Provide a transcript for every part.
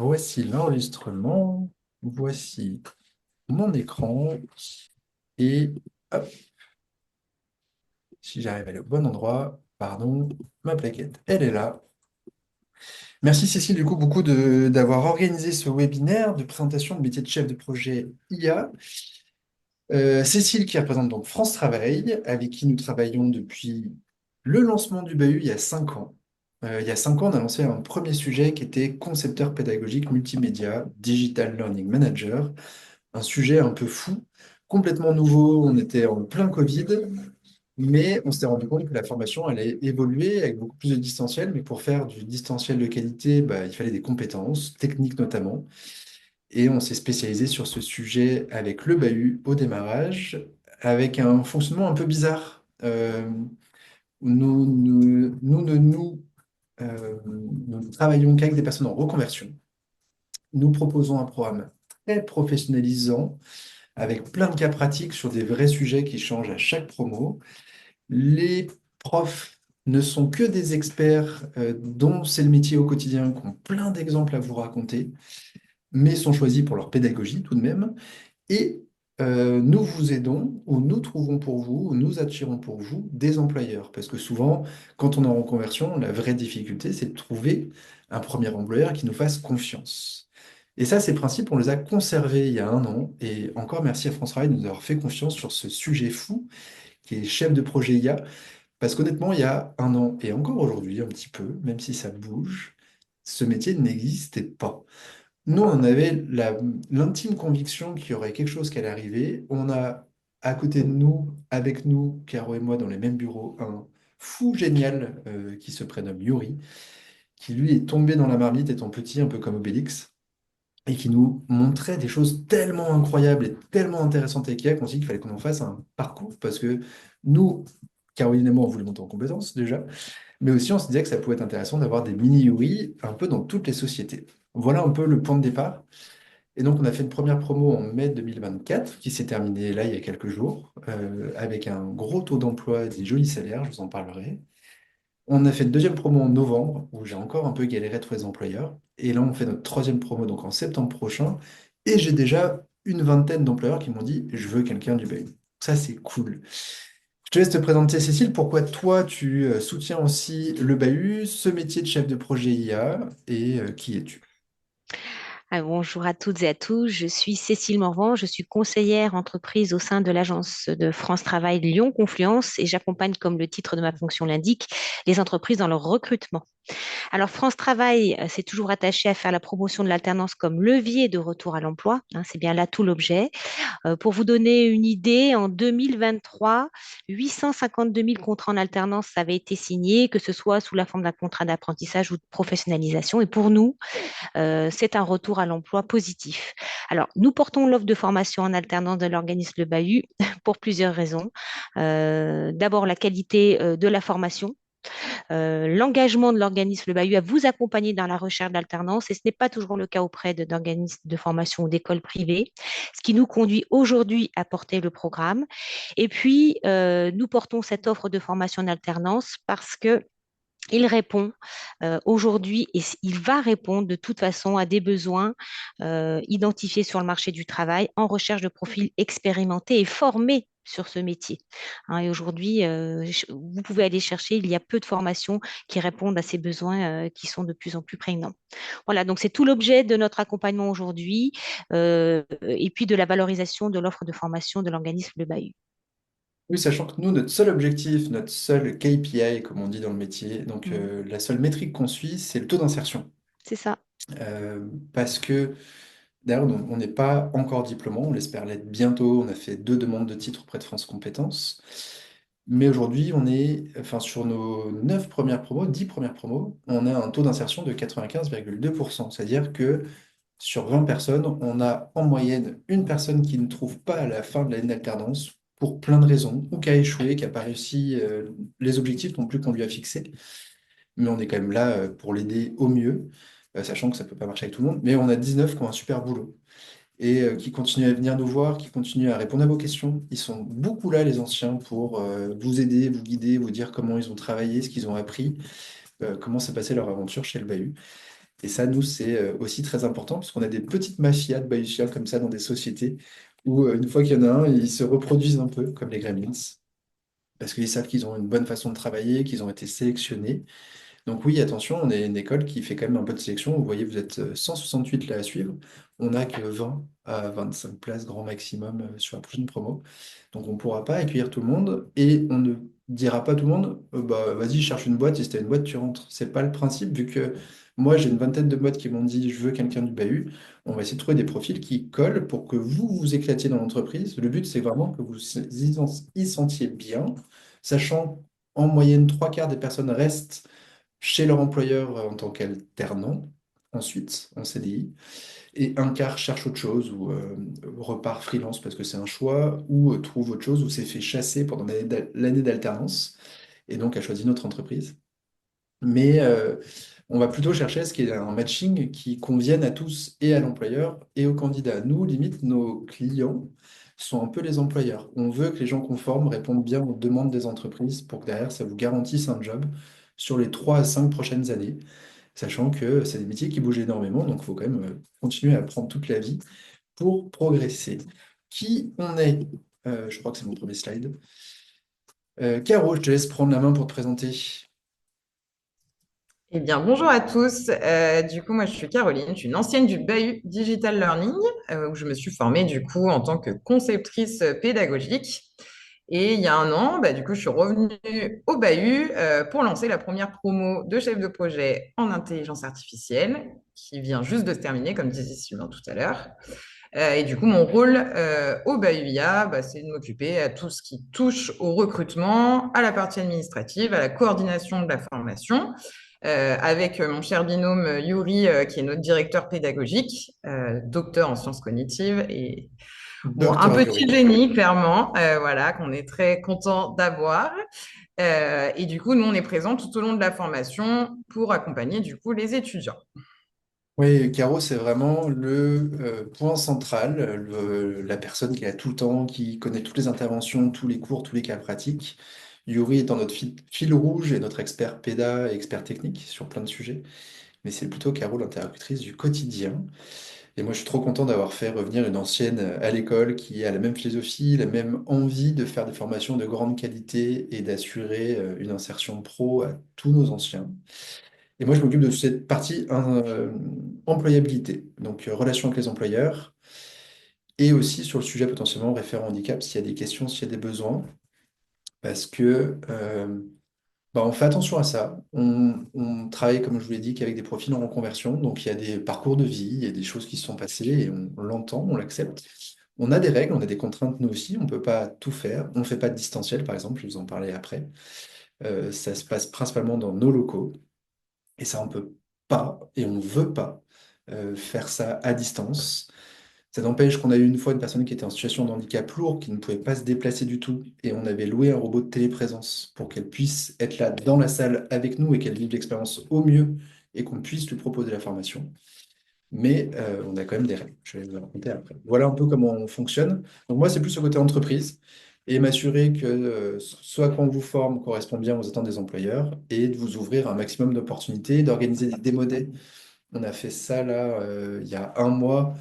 Voici l'enregistrement, voici mon écran et hop, si j'arrive à aller au bon endroit, pardon, ma plaquette, elle est là. Merci Cécile, du coup, beaucoup d'avoir organisé ce webinaire de présentation de métier de chef de projet IA. Cécile qui représente donc France Travail, avec qui nous travaillons depuis le lancement du bahut il y a 5 ans. Il y a 5 ans, on a lancé un premier sujet qui était concepteur pédagogique multimédia, Digital Learning Manager. Un sujet un peu fou, complètement nouveau. On était en plein Covid, mais on s'est rendu compte que la formation allait évoluer avec beaucoup plus de distanciel. Mais pour faire du distanciel de qualité, bah, il fallait des compétences, techniques notamment. Et on s'est spécialisé sur ce sujet avec le bahut au démarrage, avec un fonctionnement un peu bizarre. Nous ne travaillons qu'avec des personnes en reconversion. Nous proposons un programme très professionnalisant avec plein de cas pratiques sur des vrais sujets qui changent à chaque promo. Les profs ne sont que des experts dont c'est le métier au quotidien, qui ont plein d'exemples à vous raconter, mais sont choisis pour leur pédagogie tout de même. Et nous vous aidons, ou nous trouvons pour vous, ou nous attirons pour vous des employeurs. Parce que souvent, quand on est en reconversion, la vraie difficulté, c'est de trouver un premier employeur qui nous fasse confiance. Et ça, ces principes, on les a conservés il y a 1 an. Et encore merci à France Travail de nous avoir fait confiance sur ce sujet fou qui est chef de projet IA. Parce qu'honnêtement, il y a 1 an, et encore aujourd'hui un petit peu, même si ça bouge, ce métier n'existait pas. Nous, on avait l'intime conviction qu'il y aurait quelque chose qui allait arriver. On a à côté de nous, avec nous, Caro et moi, dans les mêmes bureaux, un fou génial qui se prénomme Yuri, qui lui est tombé dans la marmite étant petit, un peu comme Obélix, et qui nous montrait des choses tellement incroyables et tellement intéressantes avec IA qu'on s'est dit qu'il fallait qu'on en fasse un parcours, parce que nous, Caroline et moi, on voulait monter en compétences déjà, mais aussi on se disait que ça pouvait être intéressant d'avoir des mini-Yuri un peu dans toutes les sociétés. Voilà un peu le point de départ. Et donc, on a fait une première promo en mai 2024 qui s'est terminée là il y a quelques jours, avec un gros taux d'emploi et des jolis salaires, je vous en parlerai. On a fait une deuxième promo en novembre, où j'ai encore un peu galéré à trouver des employeurs. Et là, on fait notre troisième promo donc en septembre prochain. Et j'ai déjà une vingtaine d'employeurs qui m'ont dit, je veux quelqu'un du BAU. Ça, c'est cool. Je te laisse te présenter, Cécile, pourquoi toi, tu soutiens aussi le BAU, ce métier de chef de projet IA, et qui es-tu? Bonjour à toutes et à tous, je suis Cécile Morvan, je suis conseillère entreprise au sein de l'agence de France Travail Lyon Confluence et j'accompagne, comme le titre de ma fonction l'indique, les entreprises dans leur recrutement. Alors, France Travail s'est toujours attaché à faire la promotion de l'alternance comme levier de retour à l'emploi, hein, c'est bien là tout l'objet. Pour vous donner une idée, en 2023, 852 000 contrats en alternance avaient été signés, que ce soit sous la forme d'un contrat d'apprentissage ou de professionnalisation. Et pour nous, c'est un retour à l'emploi positif. Alors, nous portons l'offre de formation en alternance de l'organisme Le Bahut pour plusieurs raisons. D'abord, la qualité de la formation, l'engagement de l'organisme Le Bahut à vous accompagner dans la recherche d'alternance, et ce n'est pas toujours le cas auprès d'organismes de formation ou d'écoles privées, ce qui nous conduit aujourd'hui à porter le programme. Et puis, nous portons cette offre de formation en alternance parce que il répond aujourd'hui et il va répondre de toute façon à des besoins identifiés sur le marché du travail en recherche de profils expérimentés et formés sur ce métier. Hein, et aujourd'hui, vous pouvez aller chercher, il y a peu de formations qui répondent à ces besoins qui sont de plus en plus prégnants. Voilà, donc c'est tout l'objet de notre accompagnement aujourd'hui et puis de la valorisation de l'offre de formation de l'organisme Le Bahut. Oui, sachant que nous, notre seul objectif, notre seul KPI, comme on dit dans le métier, donc Mm. la seule métrique qu'on suit, c'est le taux d'insertion. C'est ça. Parce que, d'ailleurs, on n'est pas encore diplômant, on l'espère l'être bientôt. On a fait 2 demandes de titre auprès de France Compétences. Mais aujourd'hui, on est, enfin, sur nos 9 premières promos, 10 premières promos, on a un taux d'insertion de 95,2%. C'est-à-dire que sur 20 personnes, on a en moyenne une personne qui ne trouve pas à la fin de l'année d'alternance pour plein de raisons, ou qui a échoué, qui n'a pas réussi les objectifs non plus qu'on lui a fixés. Mais on est quand même là pour l'aider au mieux, sachant que ça ne peut pas marcher avec tout le monde. Mais on a 19 qui ont un super boulot et qui continuent à venir nous voir, qui continuent à répondre à vos questions. Ils sont beaucoup là, les anciens, pour vous aider, vous guider, vous dire comment ils ont travaillé, ce qu'ils ont appris, comment s'est passée leur aventure chez le Bahut. Et ça, nous, c'est aussi très important parce qu'on a des petites mafias de Bayesiens comme ça dans des sociétés où, une fois qu'il y en a un, ils se reproduisent un peu comme les Gremlins parce qu'ils savent qu'ils ont une bonne façon de travailler, qu'ils ont été sélectionnés. Donc oui, attention, on est une école qui fait quand même un peu de sélection. Vous voyez, vous êtes 168 là à suivre. On n'a que 20 à 25 places grand maximum sur la prochaine promo. Donc on ne pourra pas accueillir tout le monde et on ne dira pas à tout le monde, bah vas-y, cherche une boîte, et si tu as une boîte, tu rentres. C'est pas le principe, vu que moi j'ai une vingtaine de boîtes qui m'ont dit je veux quelqu'un du bahut. On va essayer de trouver des profils qui collent pour que vous vous éclatiez dans l'entreprise. Le but, c'est vraiment que vous y sentiez bien, sachant en moyenne, trois quarts des personnes restent chez leur employeur en tant qu'alternant, ensuite en CDI, et un quart cherche autre chose ou repart freelance parce que c'est un choix, ou trouve autre chose, ou s'est fait chasser pendant l'année d'alternance, et donc a choisi notre entreprise. Mais on va plutôt chercher à ce qu'il y ait un matching qui convienne à tous et à l'employeur et aux candidats. Nous, limite, nos clients sont un peu les employeurs. On veut que les gens conformes répondent bien aux demandes des entreprises pour que derrière, ça vous garantisse un job sur les 3 à 5 prochaines années, sachant que c'est des métiers qui bougent énormément, donc il faut quand même continuer à apprendre toute la vie pour progresser. Qui on est? Je crois que c'est mon premier slide. Caro, je te laisse prendre la main pour te présenter. Eh bien, bonjour à tous. Du coup, moi, je suis Caroline, je suis une ancienne du BAHU Digital Learning, où je me suis formée, du coup, en tant que conceptrice pédagogique. Et il y a un an, du coup, je suis revenue au BAHU pour lancer la première promo de chef de projet en intelligence artificielle, qui vient juste de se terminer, comme disait Sylvain tout à l'heure. Et du coup, mon rôle au BAHU-IA, c'est de m'occuper à tout ce qui touche au recrutement, à la partie administrative, à la coordination de la formation, avec mon cher binôme Yuri, qui est notre directeur pédagogique, docteur en sciences cognitives et bon, un Docteur petit Yuri. génie, clairement, voilà, qu'on est très content d'avoir. Et du coup, nous, on est présents tout au long de la formation pour accompagner, du coup, les étudiants. Oui, Caro, c'est vraiment le point central, la personne qui est là tout le temps, qui connaît toutes les interventions, tous les cours, tous les cas pratiques. Yuri étant notre fil rouge et notre expert PEDA et expert technique sur plein de sujets. Mais c'est plutôt Caro, l'interlocutrice du quotidien. Et moi, je suis trop content d'avoir fait revenir une ancienne à l'école qui a la même philosophie, la même envie de faire des formations de grande qualité et d'assurer une insertion pro à tous nos anciens. Et moi, je m'occupe de cette partie employabilité, donc relation avec les employeurs, et aussi sur le sujet potentiellement référent handicap, s'il y a des questions, s'il y a des besoins, parce que on fait attention à ça. On travaille, comme je vous l'ai dit, qu'avec des profils en reconversion, donc il y a des parcours de vie, il y a des choses qui se sont passées, et on l'entend, on l'accepte. On a des règles, on a des contraintes, nous aussi, on ne peut pas tout faire. On ne fait pas de distanciel, par exemple, je vais vous en parler après. Ça se passe principalement dans nos locaux. Et ça, on peut pas et on veut pas faire ça à distance. Ça n'empêche qu'on a eu une fois une personne qui était en situation de handicap lourd, qui ne pouvait pas se déplacer du tout, et on avait loué un robot de téléprésence pour qu'elle puisse être là dans la salle avec nous et qu'elle vive l'expérience au mieux et qu'on puisse lui proposer la formation. Mais on a quand même des règles. Je vais vous raconter après. Voilà un peu comment on fonctionne. Donc moi, c'est plus le côté entreprise et m'assurer que soit qu'on vous forme correspond bien aux attentes des employeurs et de vous ouvrir un maximum d'opportunités, d'organiser des démodés. On a fait ça là il y a un mois.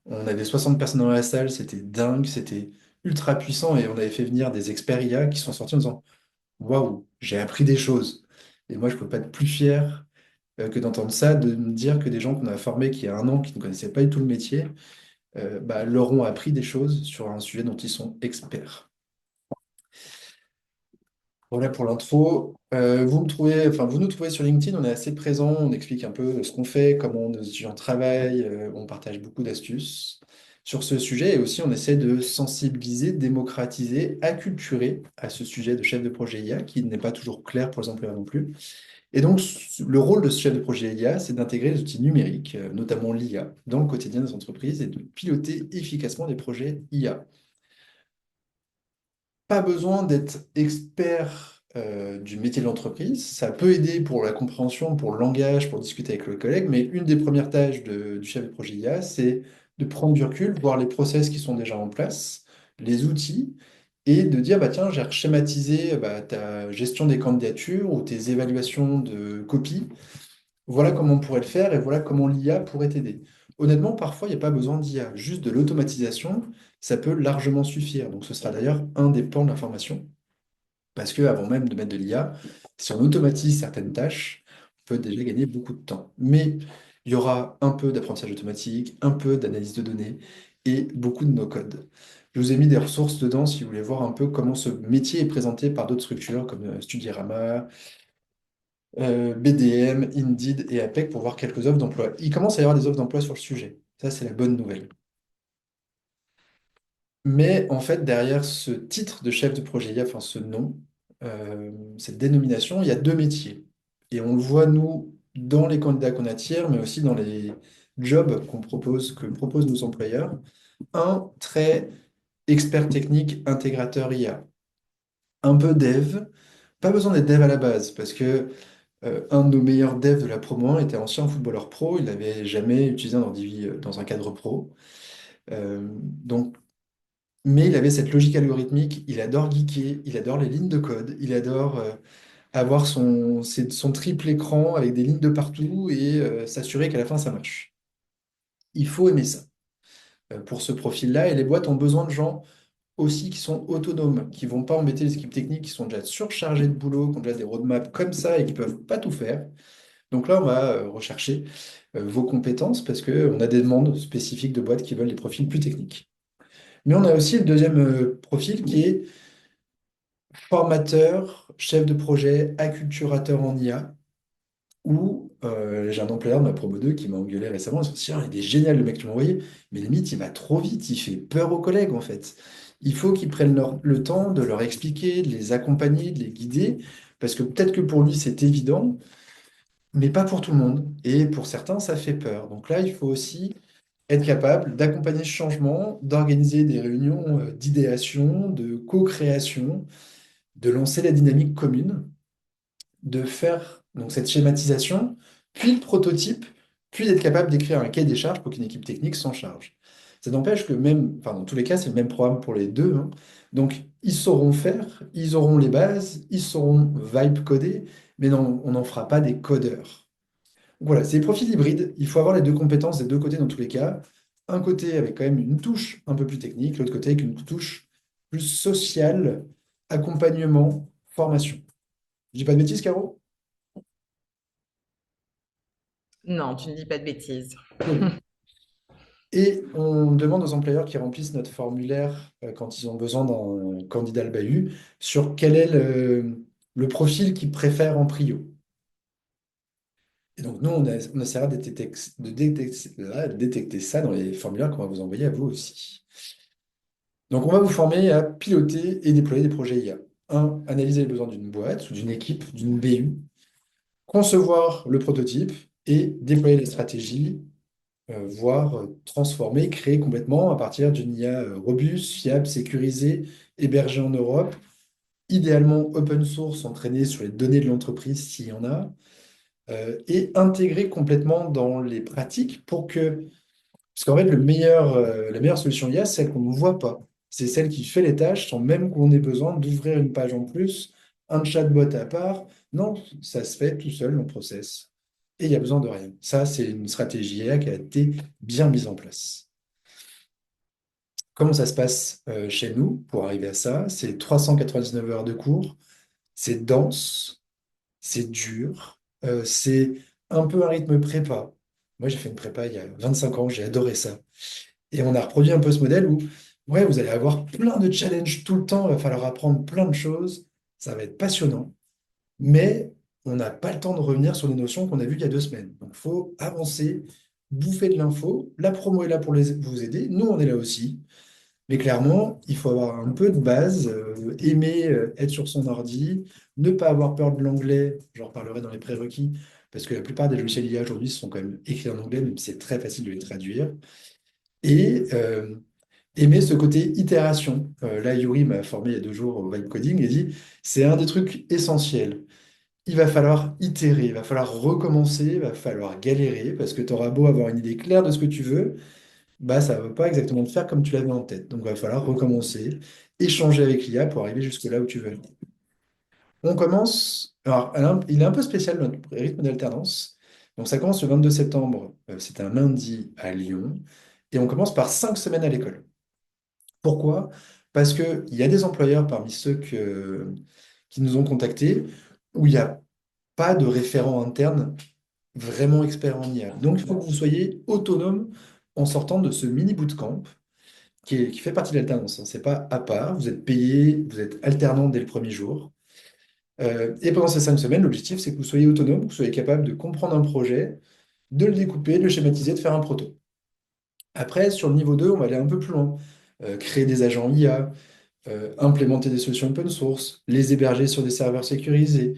On avait 60 personnes dans la salle, c'était dingue, c'était ultra puissant et on avait fait venir des experts IA qui sont sortis en disant waouh, j'ai appris des choses. Et moi, je ne peux pas être plus fier que d'entendre ça, de me dire que des gens qu'on a formés qui y a un an, qui ne connaissaient pas du tout le métier, leur ont appris des choses sur un sujet dont ils sont experts. Voilà pour l'intro. Vous nous trouvez sur LinkedIn, on est assez présent, on explique un peu ce qu'on fait, comment nos étudiants travaillent, on partage beaucoup d'astuces sur ce sujet et aussi on essaie de sensibiliser, démocratiser, acculturer à ce sujet de chef de projet IA qui n'est pas toujours clair pour les employeurs non plus. Et donc, le rôle de ce chef de projet IA, c'est d'intégrer les outils numériques, notamment l'IA, dans le quotidien des entreprises et de piloter efficacement des projets IA. Pas besoin d'être expert du métier de l'entreprise. Ça peut aider pour la compréhension, pour le langage, pour discuter avec le collègue, mais une des premières tâches du chef de projet IA, c'est de prendre du recul, voir les process qui sont déjà en place, les outils, et de dire, bah, tiens, j'ai schématisé ta gestion des candidatures ou tes évaluations de copie. Voilà comment on pourrait le faire et voilà comment l'IA pourrait t'aider. Honnêtement, parfois, il n'y a pas besoin d'IA. Juste de l'automatisation, ça peut largement suffire. Donc, ce sera d'ailleurs un des pans de la formation. Parce que avant même de mettre de l'IA, si on automatise certaines tâches, on peut déjà gagner beaucoup de temps. Mais il y aura un peu d'apprentissage automatique, un peu d'analyse de données et beaucoup de no-code. Je vous ai mis des ressources dedans si vous voulez voir un peu comment ce métier est présenté par d'autres structures comme Studirama, BDM, Indeed et APEC pour voir quelques offres d'emploi. Il commence à y avoir des offres d'emploi sur le sujet. Ça, c'est la bonne nouvelle. Mais en fait, derrière ce titre de chef de projet IA, enfin ce nom, cette dénomination, il y a deux métiers. Et on le voit, nous, dans les candidats qu'on attire, mais aussi dans les jobs qu'on propose, que proposent nos employeurs. Un, très expert technique, intégrateur IA. Un peu dev. Pas besoin d'être dev à la base, parce que un de nos meilleurs devs de la Pro Moins était ancien footballeur pro. Il n'avait jamais utilisé un ordi dans un cadre pro. Donc, mais il avait cette logique algorithmique, il adore geeker, il adore les lignes de code, il adore avoir son triple écran avec des lignes de partout et s'assurer qu'à la fin ça marche. Il faut aimer ça pour ce profil-là et les boîtes ont besoin de gens aussi qui sont autonomes, qui vont pas embêter les équipes techniques qui sont déjà surchargées de boulot, qui ont déjà des roadmaps comme ça et qui peuvent pas tout faire. Donc là, on va rechercher vos compétences parce qu'on a des demandes spécifiques de boîtes qui veulent des profils plus techniques. Mais on a aussi le deuxième profil qui est formateur, chef de projet, acculturateur en IA, où j'ai un employeur de ma promo 2 qui m'a engueulé récemment. Il s'est dit, ah, il est génial le mec que tu m'as envoyé, mais limite, il va trop vite, il fait peur aux collègues en fait. Il faut qu'ils prennent le temps de leur expliquer, de les accompagner, de les guider, parce que peut-être que pour lui c'est évident, mais pas pour tout le monde. Et pour certains, ça fait peur. Donc là, il faut aussi être capable d'accompagner ce changement, d'organiser des réunions d'idéation, de co-création, de lancer la dynamique commune, de faire donc cette schématisation, puis le prototype, puis d'être capable d'écrire un cahier des charges pour qu'une équipe technique s'en charge. Ça n'empêche que même, enfin dans tous les cas, c'est le même programme pour les deux, hein. Donc ils sauront faire, ils auront les bases, ils sauront vibe coder, mais non, on n'en fera pas des codeurs. Donc voilà, c'est des profils hybrides. Il faut avoir les deux compétences des deux côtés dans tous les cas. Un côté avec quand même une touche un peu plus technique, l'autre côté avec une touche plus sociale, accompagnement, formation. Je dis pas de bêtises, Caro? Non, tu ne dis pas de bêtises. Cool. Et on demande aux employeurs qui remplissent notre formulaire quand ils ont besoin d'un candidat le bahut sur quel est le profil qu'ils préfèrent en prio. Et donc, nous, on essaiera de détecter ça dans les formulaires qu'on va vous envoyer à vous aussi. Donc, on va vous former à piloter et déployer des projets IA. Un, analyser les besoins d'une boîte ou d'une équipe, d'une BU, concevoir le prototype et déployer les stratégies, voire transformer, créer complètement à partir d'une IA robuste, fiable, sécurisée, hébergée en Europe, idéalement open source, entraînée sur les données de l'entreprise s'il y en a, et intégrée complètement dans les pratiques pour que parce qu'en fait, la meilleure solution IA, c'est celle qu'on ne voit pas. C'est celle qui fait les tâches sans même qu'on ait besoin d'ouvrir une page en plus, un chatbot à part. Non, ça se fait tout seul, on process. Et il n'y a besoin de rien. Ça, c'est une stratégie IA qui a été bien mise en place. Comment ça se passe chez nous pour arriver à ça? C'est 399 heures de cours, c'est dense, c'est dur, c'est un peu un rythme prépa. Moi, j'ai fait une prépa il y a 25 ans, j'ai adoré ça. Et on a reproduit un peu ce modèle où, ouais, vous allez avoir plein de challenges tout le temps, il va falloir apprendre plein de choses, ça va être passionnant, mais on n'a pas le temps de revenir sur les notions qu'on a vues il y a 2 semaines. Donc, il faut avancer, bouffer de l'info. La promo est là pour vous aider, nous, on est là aussi. Mais clairement, il faut avoir un peu de base, aimer être sur son ordi, ne pas avoir peur de l'anglais, j'en reparlerai dans les prérequis, parce que la plupart des logiciels IA aujourd'hui sont quand même écrits en anglais, même si c'est très facile de les traduire. Et aimer ce côté itération. Là, Yuri m'a formé il y a 2 jours au vibe coding et dit, c'est un des trucs essentiels. Il va falloir itérer, il va falloir recommencer, il va falloir galérer, parce que tu auras beau avoir une idée claire de ce que tu veux, bah, ça ne va pas exactement te faire comme tu l'avais en tête. Donc, il va falloir recommencer, échanger avec l'IA pour arriver jusque là où tu veux. On commence. Alors, il est un peu spécial notre rythme d'alternance. Donc ça commence le 22 septembre, c'est un lundi à Lyon, et on commence par 5 semaines à l'école. Pourquoi? Parce qu'il y a des employeurs parmi ceux qui nous ont contactés où il n'y a pas de référent interne vraiment expert en IA. Donc il faut que vous soyez autonome en sortant de ce mini bootcamp qui fait partie de l'alternance, hein. C'est pas à part, vous êtes payé, vous êtes alternant dès le premier jour. Et pendant ces 5 semaines, l'objectif, c'est que vous soyez autonome, que vous soyez capable de comprendre un projet, de le découper, de le schématiser, de faire un proto. Après, sur le niveau 2, on va aller un peu plus loin. Créer des agents IA, implémenter des solutions open source, les héberger sur des serveurs sécurisés,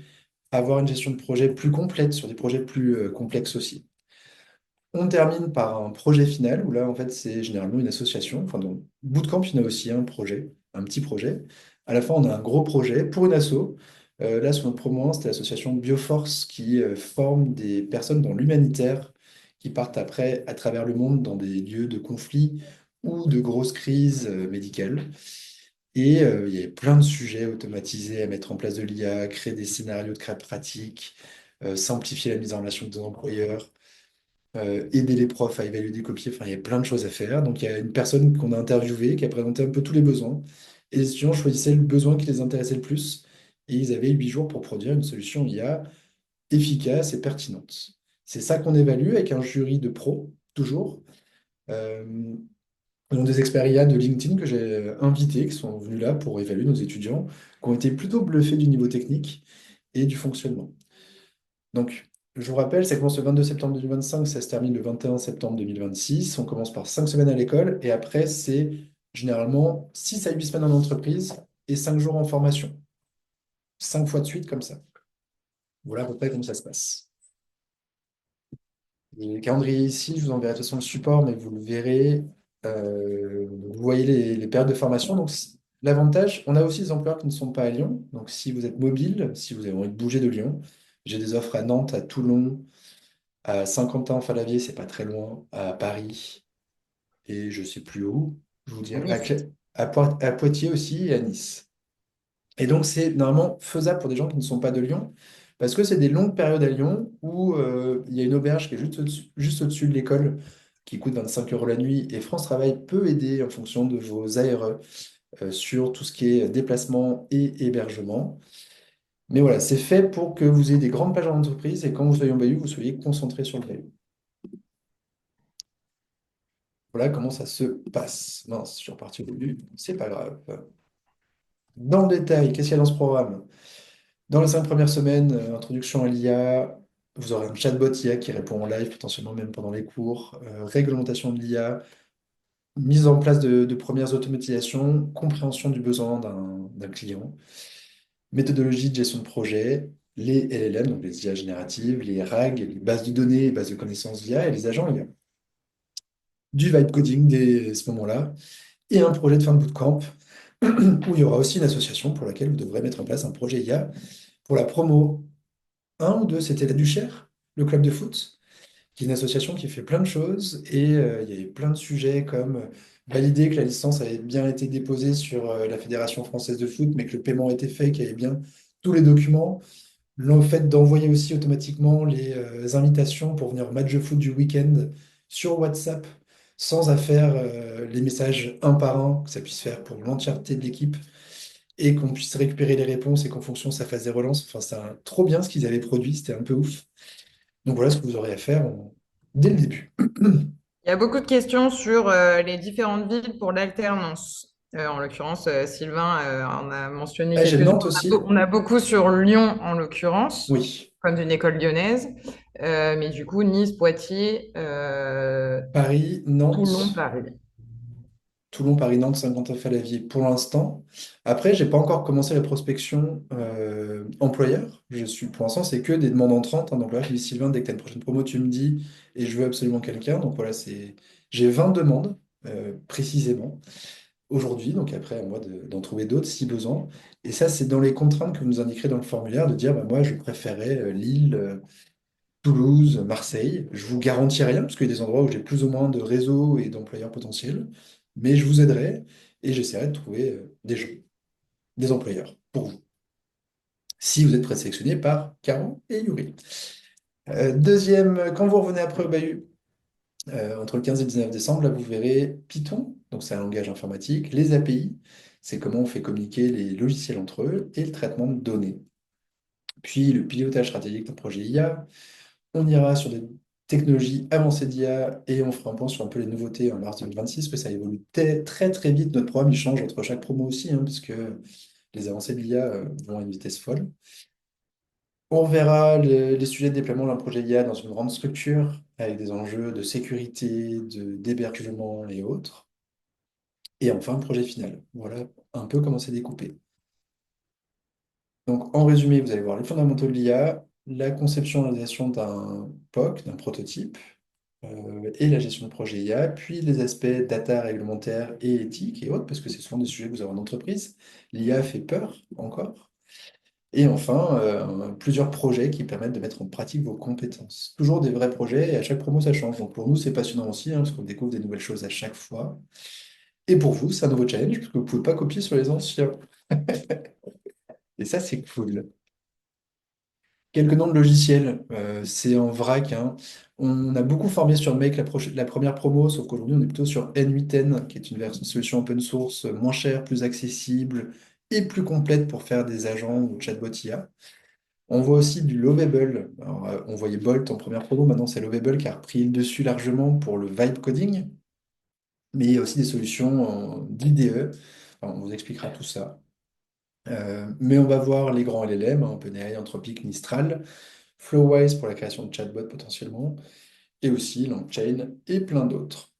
avoir une gestion de projet plus complète sur des projets plus complexes aussi. On termine par un projet final où là, en fait, c'est généralement une association. Enfin, dans Bootcamp, il y en a aussi un projet, un petit projet. À la fin, on a un gros projet pour une asso. Là, sur notre promo 1, c'était l'association Bioforce qui forme des personnes dans l'humanitaire qui partent après à travers le monde dans des lieux de conflit ou de grosses crises médicales. Et il y avait plein de sujets automatisés à mettre en place de l'IA, créer des scénarios de cas pratiques, simplifier la mise en relation des employeurs, aider les profs à évaluer des copies. Enfin, il y a plein de choses à faire. Donc, il y a une personne qu'on a interviewée qui a présenté un peu tous les besoins. Et les étudiants choisissaient le besoin qui les intéressait le plus. Et ils avaient 8 jours pour produire une solution IA efficace et pertinente. C'est ça qu'on évalue avec un jury de pros, toujours. Euh, Ils ont des experts IA de LinkedIn que j'ai invités, qui sont venus là pour évaluer nos étudiants, qui ont été plutôt bluffés du niveau technique et du fonctionnement. Donc, je vous rappelle, ça commence le 22 septembre 2025, ça se termine le 21 septembre 2026. On commence par 5 semaines à l'école et après, c'est généralement 6 à 8 semaines en entreprise et 5 jours en formation. 5 fois de suite comme ça. Voilà à peu près comment ça se passe. Le calendrier ici, je vous enverrai de toute façon le support, mais vous le verrez. Vous voyez les périodes de formation. Donc, l'avantage, on a aussi des employeurs qui ne sont pas à Lyon. Donc, si vous êtes mobile, si vous avez envie de bouger de Lyon, j'ai des offres à Nantes, à Toulon, à Saint-Quentin-Fallavier, c'est pas très loin, à Paris et je sais plus où. Je vous dirai Nice. à Poitiers aussi et à Nice. Et donc, c'est normalement faisable pour des gens qui ne sont pas de Lyon, parce que c'est des longues périodes à Lyon où il y a une auberge qui est juste au-dessus de l'école, qui coûte 25 euros la nuit, et France Travail peut aider en fonction de vos ARE sur tout ce qui est déplacement et hébergement. Mais voilà, c'est fait pour que vous ayez des grandes pages en entreprise et quand vous soyez en BU, vous soyez concentré sur le BU. Voilà comment ça se passe. Mince, je suis reparti au début, c'est pas grave. Dans le détail, qu'est-ce qu'il y a dans ce programme? Dans les 5 premières semaines, introduction à l'IA, vous aurez un chatbot IA qui répond en live, potentiellement même pendant les cours, réglementation de l'IA, mise en place de premières automatisations, compréhension du besoin d'un client, méthodologie de gestion de projet, les LLM, donc les IA génératives, les RAG, les bases de données, les bases de connaissances d'IA et les agents IA. Du vibe coding dès ce moment-là, et un projet de fin de bootcamp où il y aura aussi une association pour laquelle vous devrez mettre en place un projet IA pour la promo. Un ou deux, c'était la Duchère, le club de foot, qui est une association qui fait plein de choses et il y avait plein de sujets comme valider que la licence avait bien été déposée sur la Fédération française de foot, mais que le paiement était fait, qu'il y avait bien tous les documents. Le fait d'envoyer aussi automatiquement les invitations pour venir au match de foot du week-end sur WhatsApp sans à faire les messages un par un, que ça puisse faire pour l'entièreté de l'équipe et qu'on puisse récupérer les réponses et qu'en fonction ça fasse des relances. Enfin, c'est trop bien ce qu'ils avaient produit, c'était un peu ouf. Donc voilà ce que vous aurez à faire dès le début. Il y a beaucoup de questions sur les différentes villes pour l'alternance. En l'occurrence, Sylvain en a mentionné Ah, j'ai quelques-unes. Nantes aussi. On a beaucoup sur Lyon, en l'occurrence, Oui. comme d'une école lyonnaise. Mais du coup, Nice, Poitiers, Paris, Toulon, Nantes. Paris. Toulon, Paris, Nantes, Saint-Quentin-Fallavier pour l'instant. Après, j'ai pas encore commencé la prospection employeur. Pour l'instant, c'est que des demandes entrantes, hein. Donc là, je dis Sylvain, dès que tu as une prochaine promo, tu me dis et je veux absolument quelqu'un. Donc voilà, j'ai 20 demandes précisément aujourd'hui. Donc après, à moi d'en trouver d'autres si besoin. Et ça, c'est dans les contraintes que vous nous indiquerez dans le formulaire de dire, bah, moi, je préférais Lille, Toulouse, Marseille. Je vous garantis rien, parce qu'il y a des endroits où j'ai plus ou moins de réseaux et d'employeurs potentiels, mais je vous aiderai et j'essaierai de trouver des gens, des employeurs pour vous, si vous êtes présélectionné par Caro et Yuri. Deuxième, quand vous revenez après au bahut, entre le 15 et le 19 décembre, là, vous verrez Python, donc c'est un langage informatique, les API, c'est comment on fait communiquer les logiciels entre eux, et le traitement de données. Puis le pilotage stratégique d'un projet IA. On ira sur des technologies avancées d'IA et on fera un point sur un peu les nouveautés en mars 2026, que ça évolue très très vite. Notre programme, il change entre chaque promo aussi, hein, parce que les avancées de l'IA vont à une vitesse folle. On verra les sujets de déploiement d'un projet IA dans une grande structure, avec des enjeux de sécurité, d'hébergement et autres. Et enfin, le projet final. Voilà un peu comment c'est découpé. Donc, en résumé, vous allez voir les fondamentaux de l'IA, la conception et réalisation d'un POC, d'un prototype, et la gestion de projet IA, puis les aspects data réglementaires et éthiques et autres, parce que c'est souvent des sujets que vous avez en entreprise. L'IA fait peur encore. Et enfin, plusieurs projets qui permettent de mettre en pratique vos compétences. Toujours des vrais projets, et à chaque promo, ça change. Donc pour nous, c'est passionnant aussi, hein, parce qu'on découvre des nouvelles choses à chaque fois. Et pour vous, c'est un nouveau challenge, parce que vous ne pouvez pas copier sur les anciens. Et ça, c'est cool. Quelques noms de logiciels, c'est en vrac, hein. On a beaucoup formé sur Make la première promo, sauf qu'aujourd'hui on est plutôt sur N8N, qui est une version solution open source moins chère, plus accessible et plus complète pour faire des agents ou chatbots IA. On voit aussi du Lovable. Alors, on voyait Bolt en première promo, maintenant c'est Lovable qui a repris le dessus largement pour le vibe coding, mais il y a aussi des solutions d'IDE. Enfin, on vous expliquera tout ça. Mais on va voir les grands LLM, hein, OpenAI, Anthropic, Mistral. Flowwise pour la création de chatbots potentiellement, et aussi LangChain et plein d'autres.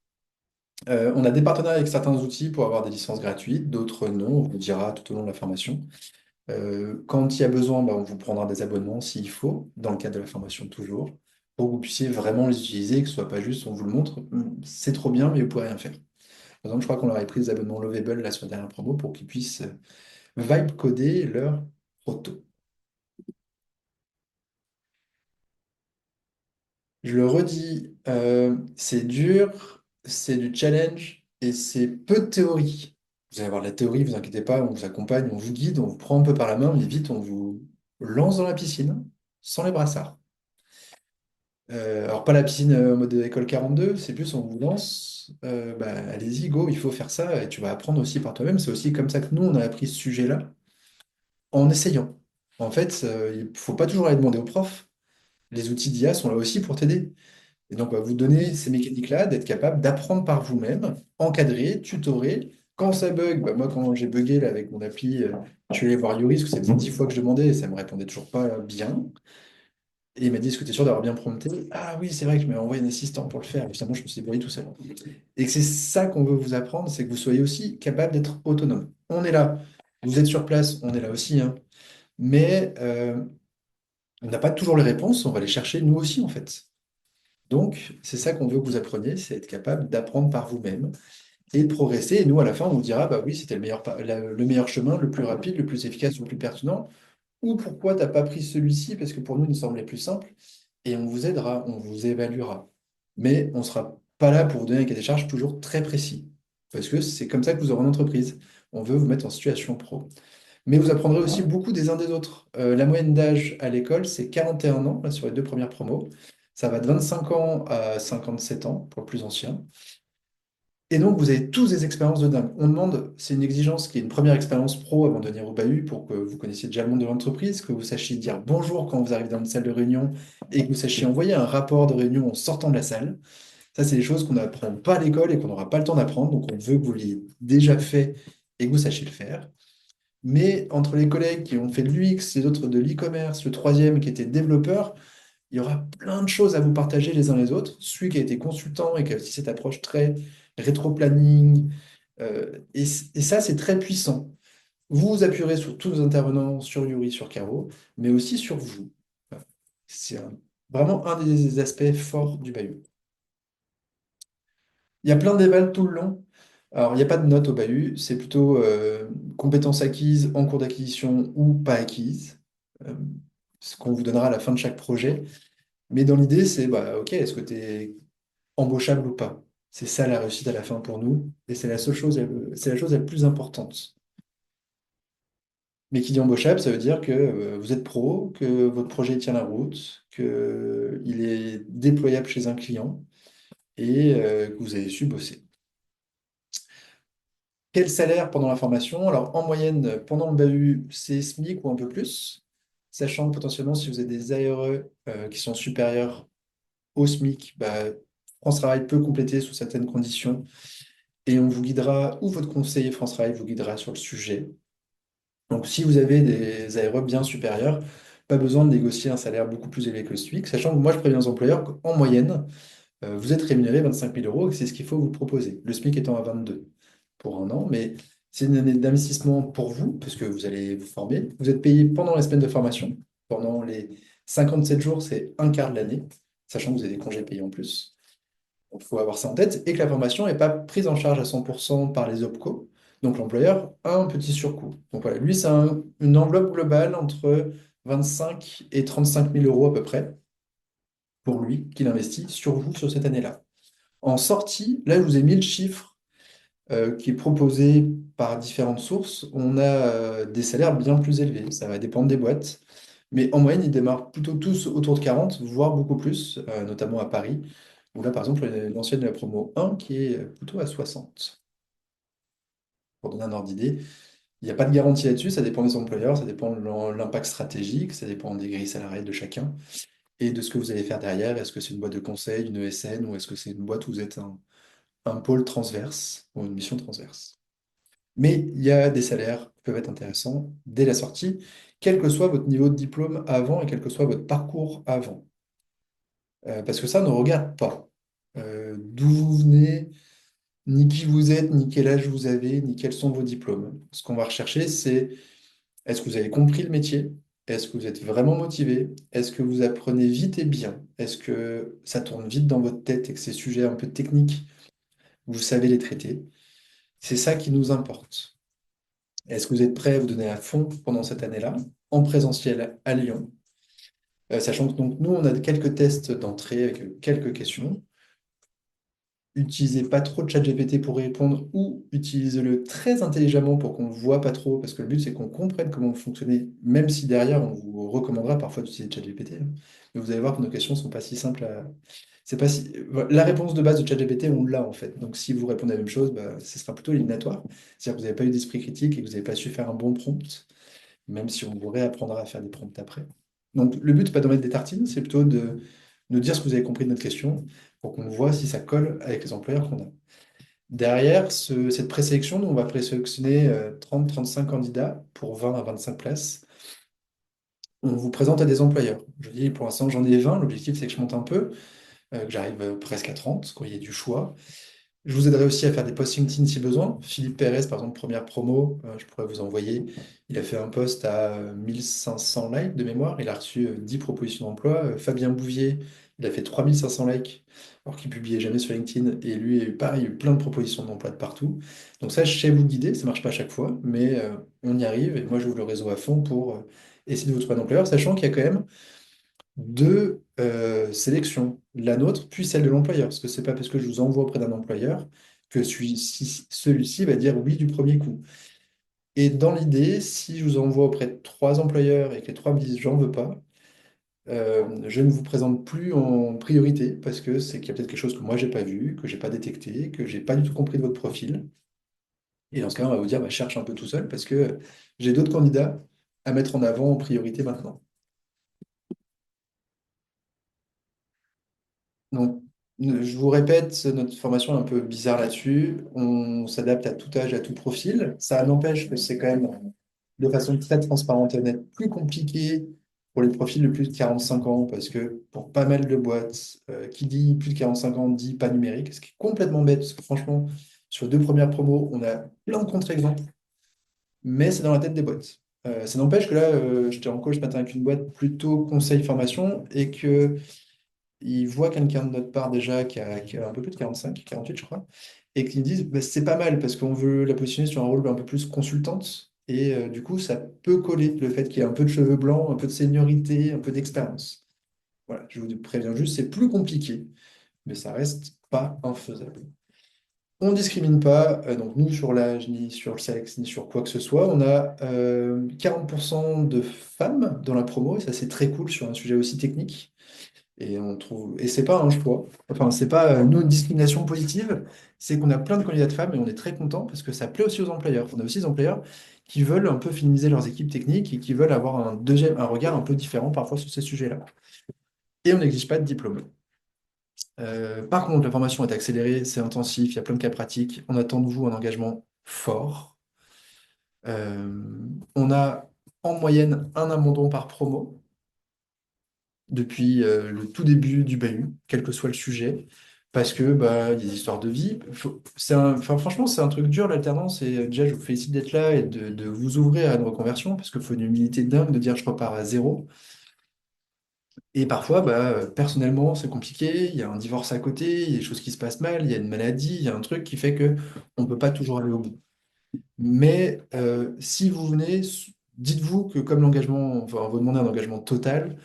On a des partenariats avec certains outils pour avoir des licences gratuites, d'autres non, on vous dira tout au long de la formation. Quand il y a besoin, bah, on vous prendra des abonnements s'il faut, dans le cadre de la formation toujours, pour que vous puissiez vraiment les utiliser, que ce soit pas juste on vous le montre, c'est trop bien, mais vous pouvez rien faire. Par exemple, je crois qu'on leur a pris des abonnements Lovable là sur la dernière promo pour qu'ils puissent vibe coder leur proto. Je le redis, c'est dur, c'est du challenge et c'est peu de théorie. Vous allez avoir de la théorie, vous inquiétez pas, on vous accompagne, on vous guide, on vous prend un peu par la main, mais vite, on vous lance dans la piscine sans les brassards. Alors, pas la piscine en mode école 42, c'est plus on vous lance, bah, allez-y, go, il faut faire ça et tu vas apprendre aussi par toi-même. C'est aussi comme ça que nous, on a appris ce sujet-là en essayant. En fait, il ne faut pas toujours aller demander au prof. Les outils d'IA sont là aussi pour t'aider. Et donc, on va vous donner ces mécaniques-là, d'être capable d'apprendre par vous-même, encadrer, tutorer. Quand ça bug, bah, moi, quand j'ai bugué là, avec mon appli, je suis allé voir Yoris, parce que ça faisait 10 fois que je demandais et ça me répondait toujours pas bien. Et il m'a dit, est-ce que tu es sûr d'avoir bien prompté? Ah oui, c'est vrai que je m'avais envoyé un assistant pour le faire. Et finalement, je me suis débrouillé tout seul. Et que c'est ça qu'on veut vous apprendre, c'est que vous soyez aussi capable d'être autonome. On est là. Vous êtes sur place, on est là aussi, hein. Mais on n'a pas toujours les réponses, on va les chercher nous aussi, en fait. Donc, c'est ça qu'on veut que vous appreniez, c'est être capable d'apprendre par vous-même et de progresser. Et nous, à la fin, on vous dira, bah oui, c'était le meilleur chemin, le plus rapide, le plus efficace, le plus pertinent. Ou pourquoi tu n'as pas pris celui-ci, parce que pour nous, il nous semblait plus simple. Et on vous aidera, on vous évaluera. Mais on ne sera pas là pour vous donner un cahier des charges toujours très précis. Parce que c'est comme ça que vous aurez une entreprise. On veut vous mettre en situation pro. Mais vous apprendrez aussi beaucoup des uns des autres. La moyenne d'âge à l'école, c'est 41 ans, là, sur les deux premières promos. Ça va de 25 ans à 57 ans pour le plus ancien. Et donc, vous avez tous des expériences de dingue. On demande, c'est une exigence qui est une première expérience pro avant de venir au bahut pour que vous connaissiez déjà le monde de l'entreprise, que vous sachiez dire bonjour quand vous arrivez dans une salle de réunion et que vous sachiez envoyer un rapport de réunion en sortant de la salle. Ça, c'est des choses qu'on n'apprend pas à l'école et qu'on n'aura pas le temps d'apprendre. Donc, on veut que vous l'ayez déjà fait et que vous sachiez le faire. Mais entre les collègues qui ont fait de l'UX, les autres de l'e-commerce, le troisième qui était développeur, il y aura plein de choses à vous partager les uns les autres. Celui qui a été consultant et qui a aussi cette approche très rétro-planning. Et ça, c'est très puissant. Vous vous appuierez sur tous vos intervenants, sur Yuri, sur Caro, mais aussi sur vous. Voilà. C'est vraiment un des aspects forts du Bahut. Il y a plein d'évals tout le long. Alors, il n'y a pas de notes au bahut, c'est plutôt compétences acquises en cours d'acquisition ou pas acquises, euh, ce qu'on vous donnera à la fin de chaque projet. Mais dans l'idée, c'est bah, OK, est-ce que tu es embauchable ou pas? C'est ça la réussite à la fin pour nous, et c'est la seule chose, c'est la chose la plus importante. Mais qui dit embauchable, ça veut dire que vous êtes pro, que votre projet tient la route, qu'il est déployable chez un client et que vous avez su bosser. Quel salaire pendant la formation? Alors, en moyenne, pendant le BAU, c'est SMIC ou un peu plus, sachant que potentiellement, si vous avez des ARE qui sont supérieurs au SMIC, bah, France Travail peut compléter sous certaines conditions et on vous guidera, ou votre conseiller France Travail vous guidera sur le sujet. Donc, si vous avez des ARE bien supérieurs, pas besoin de négocier un salaire beaucoup plus élevé que le SMIC, sachant que moi, je préviens aux employeurs qu'en moyenne, vous êtes rémunéré 25 000 euros et que c'est ce qu'il faut vous proposer. Le SMIC étant à 22 pour un an, mais c'est une année d'investissement pour vous, parce que vous allez vous former. Vous êtes payé pendant la semaine de formation. Pendant les 57 jours, c'est un quart de l'année, sachant que vous avez des congés payés en plus. Donc, il faut avoir ça en tête et que la formation n'est pas prise en charge à 100% par les OPCO. Donc, l'employeur a un petit surcoût. Donc, voilà, lui, c'est une enveloppe globale entre 25 et 35 000 euros à peu près pour lui qu'il investit sur vous sur cette année-là. En sortie, là, je vous ai mis le chiffre qui est proposé par différentes sources. On a des salaires bien plus élevés. Ça va dépendre des boîtes. Mais en moyenne, ils démarrent plutôt tous autour de 40, voire beaucoup plus, notamment à Paris, où là, par exemple, l'ancienne de la promo 1 qui est plutôt à 60. Pour donner un ordre d'idée, il n'y a pas de garantie là-dessus. Ça dépend des employeurs, ça dépend de l'impact stratégique, ça dépend des grilles salariales de chacun et de ce que vous allez faire derrière. Est-ce que c'est une boîte de conseil, une ESN, ou est-ce que c'est une boîte où vous êtes un pôle transverse ou une mission transverse. Mais il y a des salaires qui peuvent être intéressants dès la sortie, quel que soit votre niveau de diplôme avant et quel que soit votre parcours avant. Parce que ça ne regarde pas d'où vous venez, ni qui vous êtes, ni quel âge vous avez, ni quels sont vos diplômes. Ce qu'on va rechercher, c'est est-ce que vous avez compris le métier? Est-ce que vous êtes vraiment motivé? Est-ce que vous apprenez vite et bien? Est-ce que ça tourne vite dans votre tête et que ces sujets un peu techniques, vous savez les traiter? C'est ça qui nous importe. Est-ce que vous êtes prêt à vous donner à fond pendant cette année-là, en présentiel à Lyon? Sachant que donc, nous, on a quelques tests d'entrée avec quelques questions. Utilisez pas trop de ChatGPT pour y répondre ou utilisez-le très intelligemment pour qu'on ne voit pas trop, parce que le but, c'est qu'on comprenne comment vous fonctionnez, même si derrière, on vous recommandera parfois d'utiliser ChatGPT, hein. Mais vous allez voir que nos questions ne sont pas si simples à... C'est pas si... La réponse de base de ChatGPT, on l'a en fait. Donc si vous répondez à la même chose, bah, ce sera plutôt éliminatoire. C'est-à-dire que vous n'avez pas eu d'esprit critique et que vous n'avez pas su faire un bon prompt, même si on vous réapprendra à faire des prompts après. Donc le but, c'est pas d'en mettre des tartines, c'est plutôt de nous dire ce que vous avez compris de notre question pour qu'on voit si ça colle avec les employeurs qu'on a. Derrière cette présélection, nous, on va présélectionner 30-35 candidats pour 20 à 25 places. On vous présente à des employeurs. Je dis, pour l'instant, j'en ai 20. L'objectif, c'est que je monte un peu, que j'arrive presque à 30, qu'il y ait du choix. Je vous aiderai aussi à faire des posts LinkedIn si besoin. Philippe Pérez, par exemple, première promo, je pourrais vous envoyer. Il a fait un post à 1500 likes de mémoire. Il a reçu 10 propositions d'emploi. Fabien Bouvier, il a fait 3500 likes, alors qu'il publiait jamais sur LinkedIn. Et lui, il a eu pareil, il a eu plein de propositions d'emploi de partout. Donc ça, je sais vous guider. Ça marche pas à chaque fois, mais on y arrive. Et moi, j'ouvre le réseau à fond pour essayer de vous trouver un employeur, sachant qu'il y a quand même deux sélections, la nôtre puis celle de l'employeur. Parce que c'est pas parce que je vous envoie auprès d'un employeur que celui-ci va dire oui du premier coup. Et dans l'idée, si je vous envoie auprès de trois employeurs et que les trois me disent j'en veux pas, je ne vous présente plus en priorité parce que c'est qu'il y a peut-être quelque chose que moi j'ai pas vu, que j'ai pas détecté, que j'ai pas du tout compris de votre profil. Et dans ce cas, on va vous dire bah, cherche un peu tout seul parce que j'ai d'autres candidats à mettre en avant en priorité maintenant. Donc, je vous répète, notre formation est un peu bizarre là-dessus. On s'adapte à tout âge, à tout profil. Ça n'empêche que c'est quand même, de façon très transparente et honnête, plus compliqué pour les profils de plus de 45 ans, parce que pour pas mal de boîtes, qui dit plus de 45 ans dit pas numérique, ce qui est complètement bête, parce que franchement, sur les deux premières promos, on a plein de contre-exemples, mais c'est dans la tête des boîtes. Ça n'empêche que là, j'étais en call ce matin avec une boîte plutôt conseil formation et que ils voient quelqu'un de notre part déjà qui a un peu plus de 45, 48 je crois, et qu'ils disent bah, c'est pas mal parce qu'on veut la positionner sur un rôle un peu plus consultante. Et du coup, ça peut coller le fait qu'il y ait un peu de cheveux blancs, un peu de seniorité, un peu d'expérience. Voilà, je vous préviens juste, c'est plus compliqué, mais ça reste pas infaisable. On ne discrimine pas, donc nous sur l'âge, ni sur le sexe, ni sur quoi que ce soit. On a 40% de femmes dans la promo, et ça c'est très cool sur un sujet aussi technique. Et on trouve, et c'est pas un choix. Enfin, c'est pas nous une discrimination positive, c'est qu'on a plein de candidats de femmes et on est très content parce que ça plaît aussi aux employeurs. On a aussi des employeurs qui veulent un peu féminiser leurs équipes techniques et qui veulent avoir un regard un peu différent parfois sur ces sujets-là. Et on n'exige pas de diplôme. Par contre, la formation est accélérée, c'est intensif, il y a plein de cas pratiques. On attend de vous un engagement fort. On a en moyenne un abandon par promo depuis le tout début du bahut, quel que soit le sujet, parce que bah, il y a des histoires de vie. Enfin, franchement, c'est un truc dur l'alternance, et déjà, je vous félicite d'être là et de vous ouvrir à une reconversion, parce qu'il faut une humilité dingue de dire je repars à zéro. Et parfois, bah, personnellement, c'est compliqué, il y a un divorce à côté, il y a des choses qui se passent mal, il y a une maladie, il y a un truc qui fait que on ne peut pas toujours aller au bout. Mais si vous venez, dites-vous que comme l'engagement, enfin, on va vous demander un engagement total,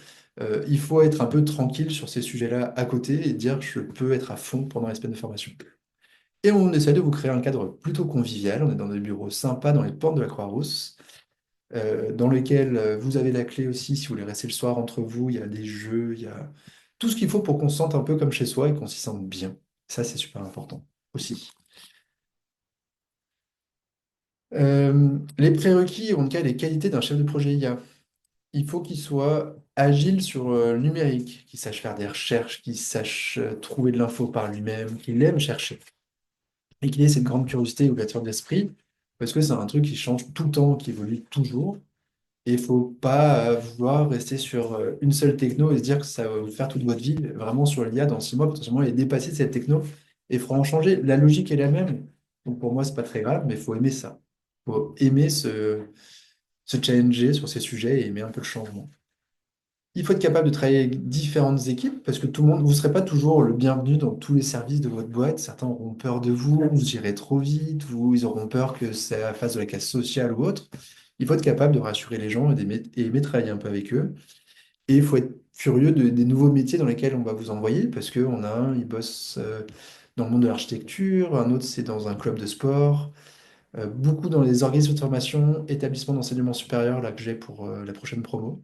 il faut être un peu tranquille sur ces sujets-là à côté et dire je peux être à fond pendant les semaines de formation. Et on essaie de vous créer un cadre plutôt convivial. On est dans des bureaux sympas dans les portes de la Croix-Rousse, dans lesquels vous avez la clé aussi si vous voulez rester le soir entre vous. Il y a des jeux, il y a tout ce qu'il faut pour qu'on se sente un peu comme chez soi et qu'on s'y sente bien. Ça, c'est super important aussi. Les prérequis, en tout cas les qualités d'un chef de projet IA. Il faut qu'il soit agile sur le numérique, qu'il sache faire des recherches, qu'il sache trouver de l'info par lui-même, qu'il aime chercher et qu'il ait cette grande curiosité et ouverture d'esprit, parce que c'est un truc qui change tout le temps, qui évolue toujours. Et il faut pas vouloir rester sur une seule techno et se dire que ça va vous faire toute votre vie. Vraiment, sur l'IA, dans 6 mois, potentiellement, il est dépassé de cette techno et il faudra en changer. La logique est la même. Donc pour moi, c'est pas très grave, mais il faut aimer ça. Il faut aimer se challenger sur ces sujets et aimer un peu le changement. Il faut être capable de travailler avec différentes équipes parce que tout le monde, vous ne serez pas toujours le bienvenu dans tous les services de votre boîte. Certains auront peur de vous, vous irez trop vite, ils auront peur que ça fasse de la casse sociale ou autre. Il faut être capable de rassurer les gens et aimer travailler un peu avec eux. Et il faut être curieux des nouveaux métiers dans lesquels on va vous envoyer parce qu'on a un, il bosse dans le monde de l'architecture, un autre, c'est dans un club de sport, beaucoup dans les organismes de formation, établissements d'enseignement supérieur, là que j'ai pour la prochaine promo.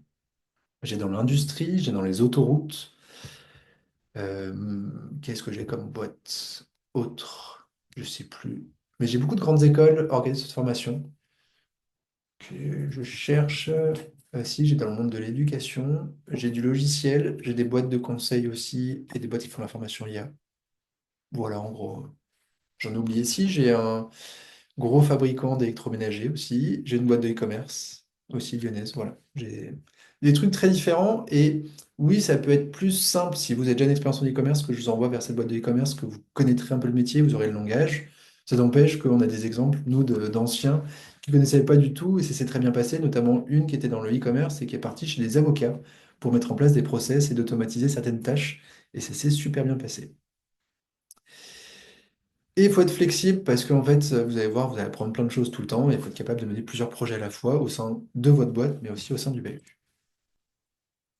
J'ai dans l'industrie, j'ai dans les autoroutes. Qu'est-ce que j'ai comme boîte autre? Je sais plus. Mais j'ai beaucoup de grandes écoles, organismes de formation que je cherche. Si, j'ai dans le monde de l'éducation, j'ai du logiciel, j'ai des boîtes de conseil aussi et des boîtes qui font la formation IA. Voilà, en gros. J'en ai oublié. Si, j'ai un gros fabricant d'électroménager aussi. J'ai une boîte de e-commerce aussi lyonnaise. Voilà. J'ai des trucs très différents. Et oui, ça peut être plus simple si vous avez déjà une expérience en e-commerce que je vous envoie vers cette boîte de e-commerce, que vous connaîtrez un peu le métier, vous aurez le langage. Ça n'empêche qu'on a des exemples, nous, d'anciens qui ne connaissaient pas du tout et ça s'est très bien passé, notamment une qui était dans le e-commerce et qui est partie chez des avocats pour mettre en place des process et d'automatiser certaines tâches. Et ça s'est super bien passé. Et il faut être flexible parce qu'en fait, vous allez voir, vous allez apprendre plein de choses tout le temps et il faut être capable de mener plusieurs projets à la fois au sein de votre boîte, mais aussi au sein du BU.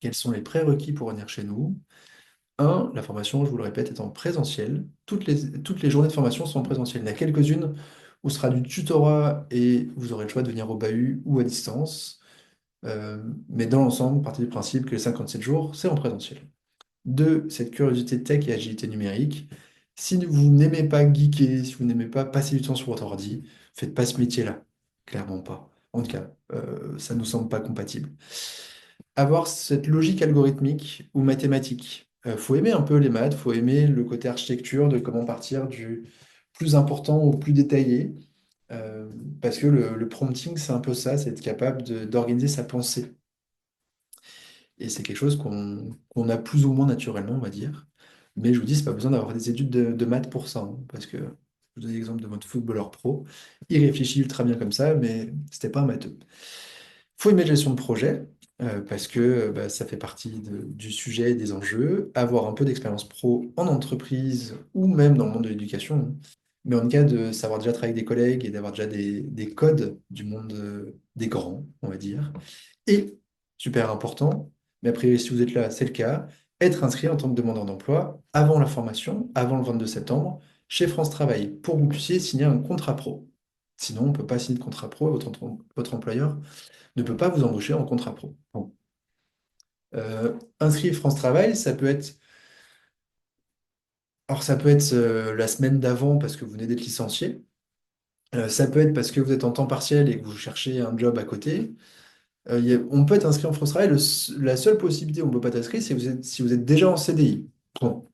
Quels sont les prérequis pour venir chez nous? Un, la formation, je vous le répète, est en présentiel. Toutes les journées de formation sont en présentiel. Il y en a quelques-unes où ce sera du tutorat et vous aurez le choix de venir au bahut ou à distance. Mais dans l'ensemble, partez du principe que les 57 jours, c'est en présentiel. Deux, cette curiosité tech et agilité numérique. Si vous n'aimez pas geeker, si vous n'aimez pas passer du temps sur votre ordi, faites pas ce métier-là. Clairement pas. En tout cas, ça ne nous semble pas compatible. Avoir cette logique algorithmique ou mathématique. Faut aimer un peu les maths, faut aimer le côté architecture, de comment partir du plus important au plus détaillé. Euh, Parce que le prompting, c'est un peu ça, c'est être capable d'organiser sa pensée. Et c'est quelque chose qu'on a plus ou moins naturellement, on va dire. Mais je vous dis, c'est pas besoin d'avoir des études de maths pour ça, hein, parce que je vous donne l'exemple de votre footballeur pro. Il réfléchit ultra bien comme ça, mais c'était pas un matheux. Il faut aimer la gestion de projet, parce que bah, ça fait partie du sujet et des enjeux. Avoir un peu d'expérience pro en entreprise ou même dans le monde de l'éducation, hein. Mais en tout cas, de savoir déjà travailler avec des collègues et d'avoir déjà des codes du monde des grands, on va dire. Et, super important, mais après, si vous êtes là, c'est le cas, être inscrit en tant que demandeur d'emploi avant la formation, avant le 22 septembre, chez France Travail, pour que vous puissiez signer un contrat pro. Sinon, on ne peut pas signer de contrat pro, votre employeur ne peut pas vous embaucher en contrat pro. Bon. Inscrit France Travail, ça peut être, alors ça peut être la semaine d'avant parce que vous venez d'être licencié. Ça peut être parce que vous êtes en temps partiel et que vous cherchez un job à côté. On peut être inscrit en France Travail. La seule possibilité où on ne peut pas être inscrit, c'est si vous êtes déjà en CDI. Bon.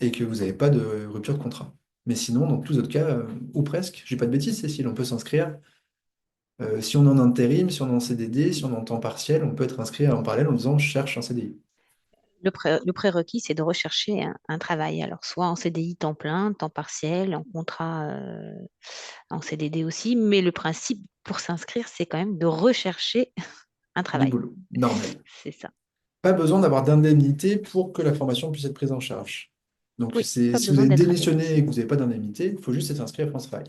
Et que vous n'avez pas de rupture de contrat. Mais sinon, dans tous les autres cas, ou presque, j'ai pas de bêtises, Cécile, on peut s'inscrire. Si on est en intérim, si on est en CDD, si on est en temps partiel, on peut être inscrit en parallèle en disant je cherche un CDI. Le prérequis, c'est de rechercher un travail. Alors, soit en CDI temps plein, temps partiel, en contrat en CDD aussi. Mais le principe pour s'inscrire, c'est quand même de rechercher un Du travail. boulot, normal. C'est ça. Pas besoin d'avoir d'indemnité pour que la formation puisse être prise en charge. Donc, Oui, pas si vous besoin avez d'être démissionné indemnisé. et que vous n'avez pas d'indemnité, il faut juste être inscrit à France Travail.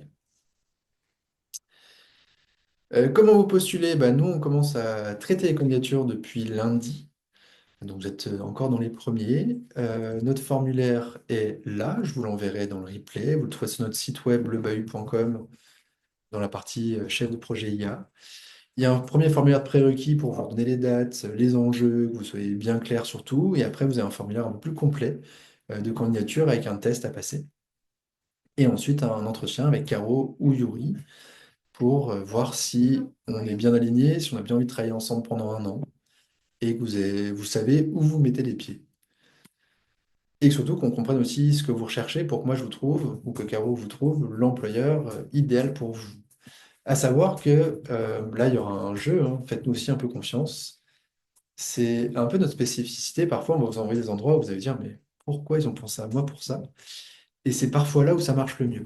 Comment vous postulez? Bah, nous, on commence à traiter les candidatures depuis lundi. Donc, vous êtes encore dans les premiers. Notre formulaire est là. Je vous l'enverrai dans le replay. Vous le trouvez sur notre site web lebahu.com dans la partie chef de projet IA. Il y a un premier formulaire de prérequis pour vous donner les dates, les enjeux, que vous soyez bien clair sur tout. Et après, vous avez un formulaire un peu plus complet de candidature avec un test à passer. Et ensuite, un entretien avec Caro ou Yuri pour voir si on est bien aligné, si on a bien envie de travailler ensemble pendant un an et que vous savez où vous mettez les pieds. Et surtout qu'on comprenne aussi ce que vous recherchez pour que moi je vous trouve, ou que Caro vous trouve, l'employeur idéal pour vous. À savoir que là, il y aura un jeu, hein, faites-nous aussi un peu confiance. C'est un peu notre spécificité. Parfois, on va vous envoyer des endroits où vous allez dire, mais pourquoi ils ont pensé à moi pour ça? Et c'est parfois là où ça marche le mieux.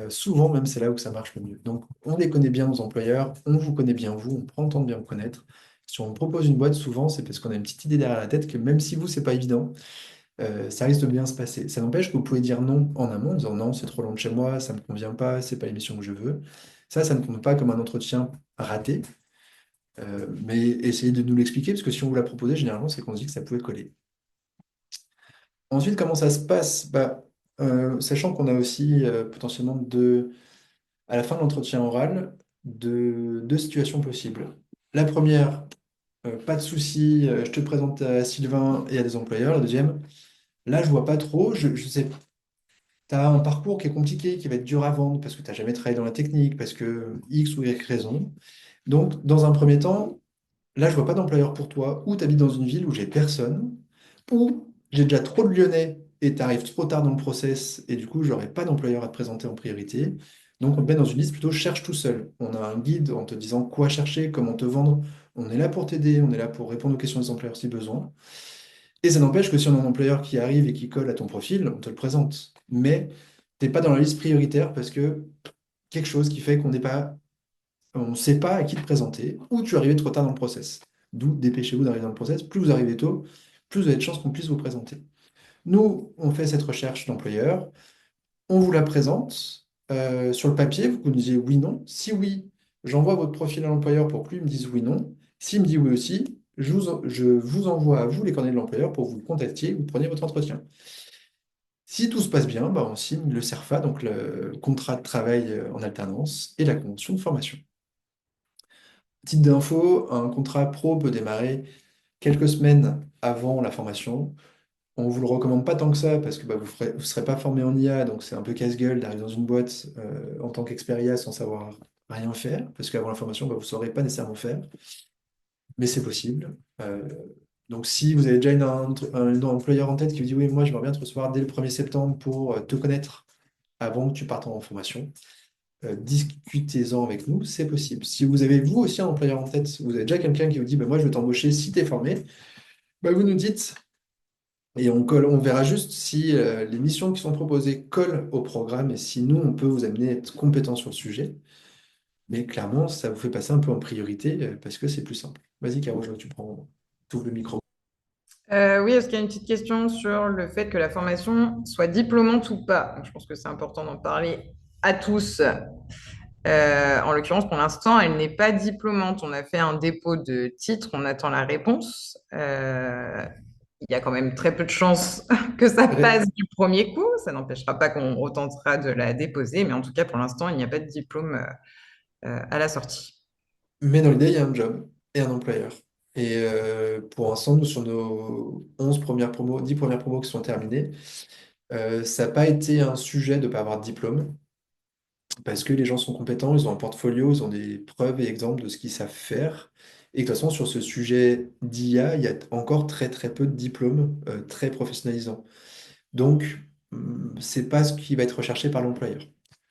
Souvent même, c'est là où ça marche le mieux. Donc, on les connaît bien, nos employeurs, on vous connaît bien, vous, on prend le temps de bien vous connaître. Si on propose une boîte, souvent, c'est parce qu'on a une petite idée derrière la tête que même si vous, c'est pas évident, ça risque de bien se passer. Ça n'empêche que vous pouvez dire non en amont, en disant non, c'est trop loin de chez moi, ça ne me convient pas, c'est pas l'émission que je veux. Ça ne compte pas comme un entretien raté, mais essayez de nous l'expliquer, parce que si on vous l'a proposé, généralement, c'est qu'on se dit que ça pouvait coller. Ensuite, comment ça se passe? Bah, sachant qu'on a aussi potentiellement à la fin de l'entretien oral, deux situations possibles. La première, pas de souci, je te présente à Sylvain et à des employeurs. La deuxième, là, je vois pas trop, je sais, tu as un parcours qui est compliqué, qui va être dur à vendre parce que tu n'as jamais travaillé dans la technique, parce que X ou Y raison. Donc, dans un premier temps, là, je vois pas d'employeur pour toi, ou tu habites dans une ville où j'ai personne, ou j'ai déjà trop de Lyonnais et tu arrives trop tard dans le process, et du coup, j'aurai pas d'employeur à te présenter en priorité. Donc, on te met dans une liste plutôt cherche tout seul. On a un guide en te disant quoi chercher, comment te vendre. On est là pour t'aider, on est là pour répondre aux questions des employeurs si besoin. Et ça n'empêche que si on a un employeur qui arrive et qui colle à ton profil, on te le présente. Mais tu n'es pas dans la liste prioritaire parce que quelque chose qui fait on ne sait pas à qui te présenter, ou tu es arrivé trop tard dans le process. D'où dépêchez-vous d'arriver dans le process. Plus vous arrivez tôt, plus vous avez de chances qu'on puisse vous présenter. Nous, on fait cette recherche d'employeur, on vous la présente. Sur le papier, vous nous disiez oui, non. Si oui, j'envoie votre profil à l'employeur pour que lui me dise oui, non. S'il me dit oui aussi, je vous envoie à vous les coordonnées de l'employeur pour que vous le contactiez, vous preniez votre entretien. Si tout se passe bien, bah, on signe le CERFA, donc le contrat de travail en alternance, et la convention de formation. Titre d'info, un contrat pro peut démarrer quelques semaines avant la formation. On ne vous le recommande pas tant que ça parce que bah, vous ne serez pas formé en IA, donc c'est un peu casse-gueule d'arriver dans une boîte en tant qu'expéria sans savoir rien faire, parce qu'avant la formation, bah, vous ne saurez pas nécessairement faire, mais c'est possible. Donc si vous avez déjà un employeur en tête qui vous dit oui, moi j'aimerais bien te recevoir dès le 1er septembre pour te connaître avant que tu partes en formation, discutez-en avec nous, c'est possible. Si vous avez vous aussi un employeur en tête, vous avez déjà quelqu'un qui vous dit bah, moi je veux t'embaucher si tu es formé, bah, vous nous dites et on verra juste si les missions qui sont proposées collent au programme et si nous on peut vous amener à être compétent sur le sujet. Mais clairement, ça vous fait passer un peu en priorité parce que c'est plus simple. Vas-y, Caro, je vois que tu ouvres le micro. Oui, est-ce qu'il y a une petite question sur le fait que la formation soit diplômante ou pas? Donc, je pense que c'est important d'en parler à tous. En l'occurrence, pour l'instant, elle n'est pas diplômante. On a fait un dépôt de titre, on attend la réponse. il y a quand même très peu de chances que ça Ouais. passe du premier coup. Ça n'empêchera pas qu'on retentera de la déposer, mais en tout cas, pour l'instant, il n'y a pas de diplôme à la sortie. Mais dans l'idée, il y a un job et un employeur. Et pour l'instant, nous, sur nos 11 premières promos, 10 premières promos qui sont terminées, ça n'a pas été un sujet de ne pas avoir de diplôme, parce que les gens sont compétents, ils ont un portfolio, ils ont des preuves et exemples de ce qu'ils savent faire. Et de toute façon, sur ce sujet d'IA, il y a encore très très peu de diplômes très professionnalisants. Donc, c'est pas ce qui va être recherché par l'employeur.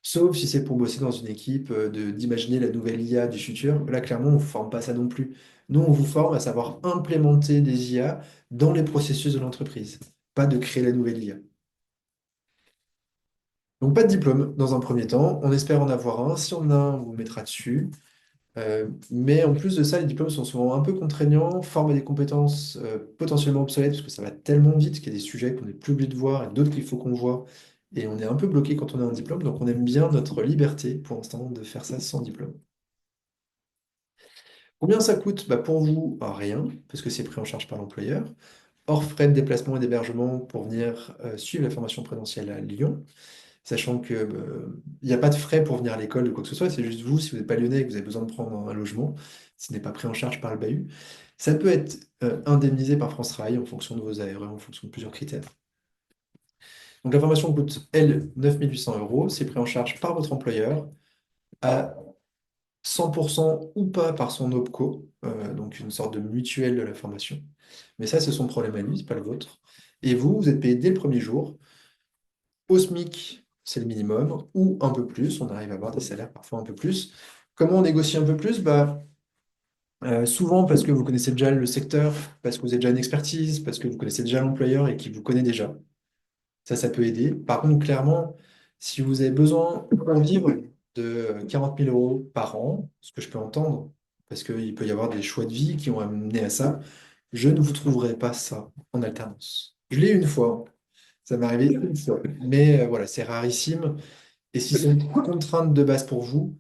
Sauf si c'est pour bosser dans une équipe, d'imaginer la nouvelle IA du futur. Là, clairement, on ne vous forme pas ça non plus. Nous, on vous forme à savoir implémenter des IA dans les processus de l'entreprise, pas de créer la nouvelle IA. Donc, pas de diplôme dans un premier temps. On espère en avoir un. Si on en a un, on vous mettra dessus. Mais en plus de ça, les diplômes sont souvent un peu contraignants, forment à des compétences potentiellement obsolètes, parce que ça va tellement vite qu'il y a des sujets qu'on n'est plus obligé de voir et d'autres qu'il faut qu'on voit. Et on est un peu bloqué quand on a un diplôme, donc on aime bien notre liberté pour l'instant de faire ça sans diplôme. Combien ça coûte? Bah, pour vous, rien, parce que c'est pris en charge par l'employeur. Hors frais de déplacement et d'hébergement pour venir suivre la formation présentielle à Lyon. Sachant que il n'y a pas de frais pour venir à l'école ou quoi que ce soit, c'est juste vous, si vous n'êtes pas lyonnais et que vous avez besoin de prendre un logement, ce n'est pas pris en charge par le bahut. Ça peut être indemnisé par France Travail en fonction de vos ARE, en fonction de plusieurs critères. Donc la formation coûte, elle, 9 800 euros, c'est pris en charge par votre employeur à 100% ou pas par son OPCO, donc une sorte de mutuelle de la formation. Mais ça, c'est son problème à lui, c'est pas le vôtre. Et vous, vous êtes payé dès le premier jour. Au SMIC, c'est le minimum, ou un peu plus. On arrive à avoir des salaires parfois un peu plus. Comment on négocie un peu plus? Souvent parce que vous connaissez déjà le secteur, parce que vous avez déjà une expertise, parce que vous connaissez déjà l'employeur et qu'il vous connaît déjà. Ça peut aider. Par contre, clairement, si vous avez besoin pour vivre de 40 000 euros par an, ce que je peux entendre, parce qu'il peut y avoir des choix de vie qui ont amené à ça, je ne vous trouverai pas ça en alternance. Je l'ai eu une fois, ça m'est arrivé une fois. Mais voilà, c'est rarissime. Et si c'est une contrainte de base pour vous,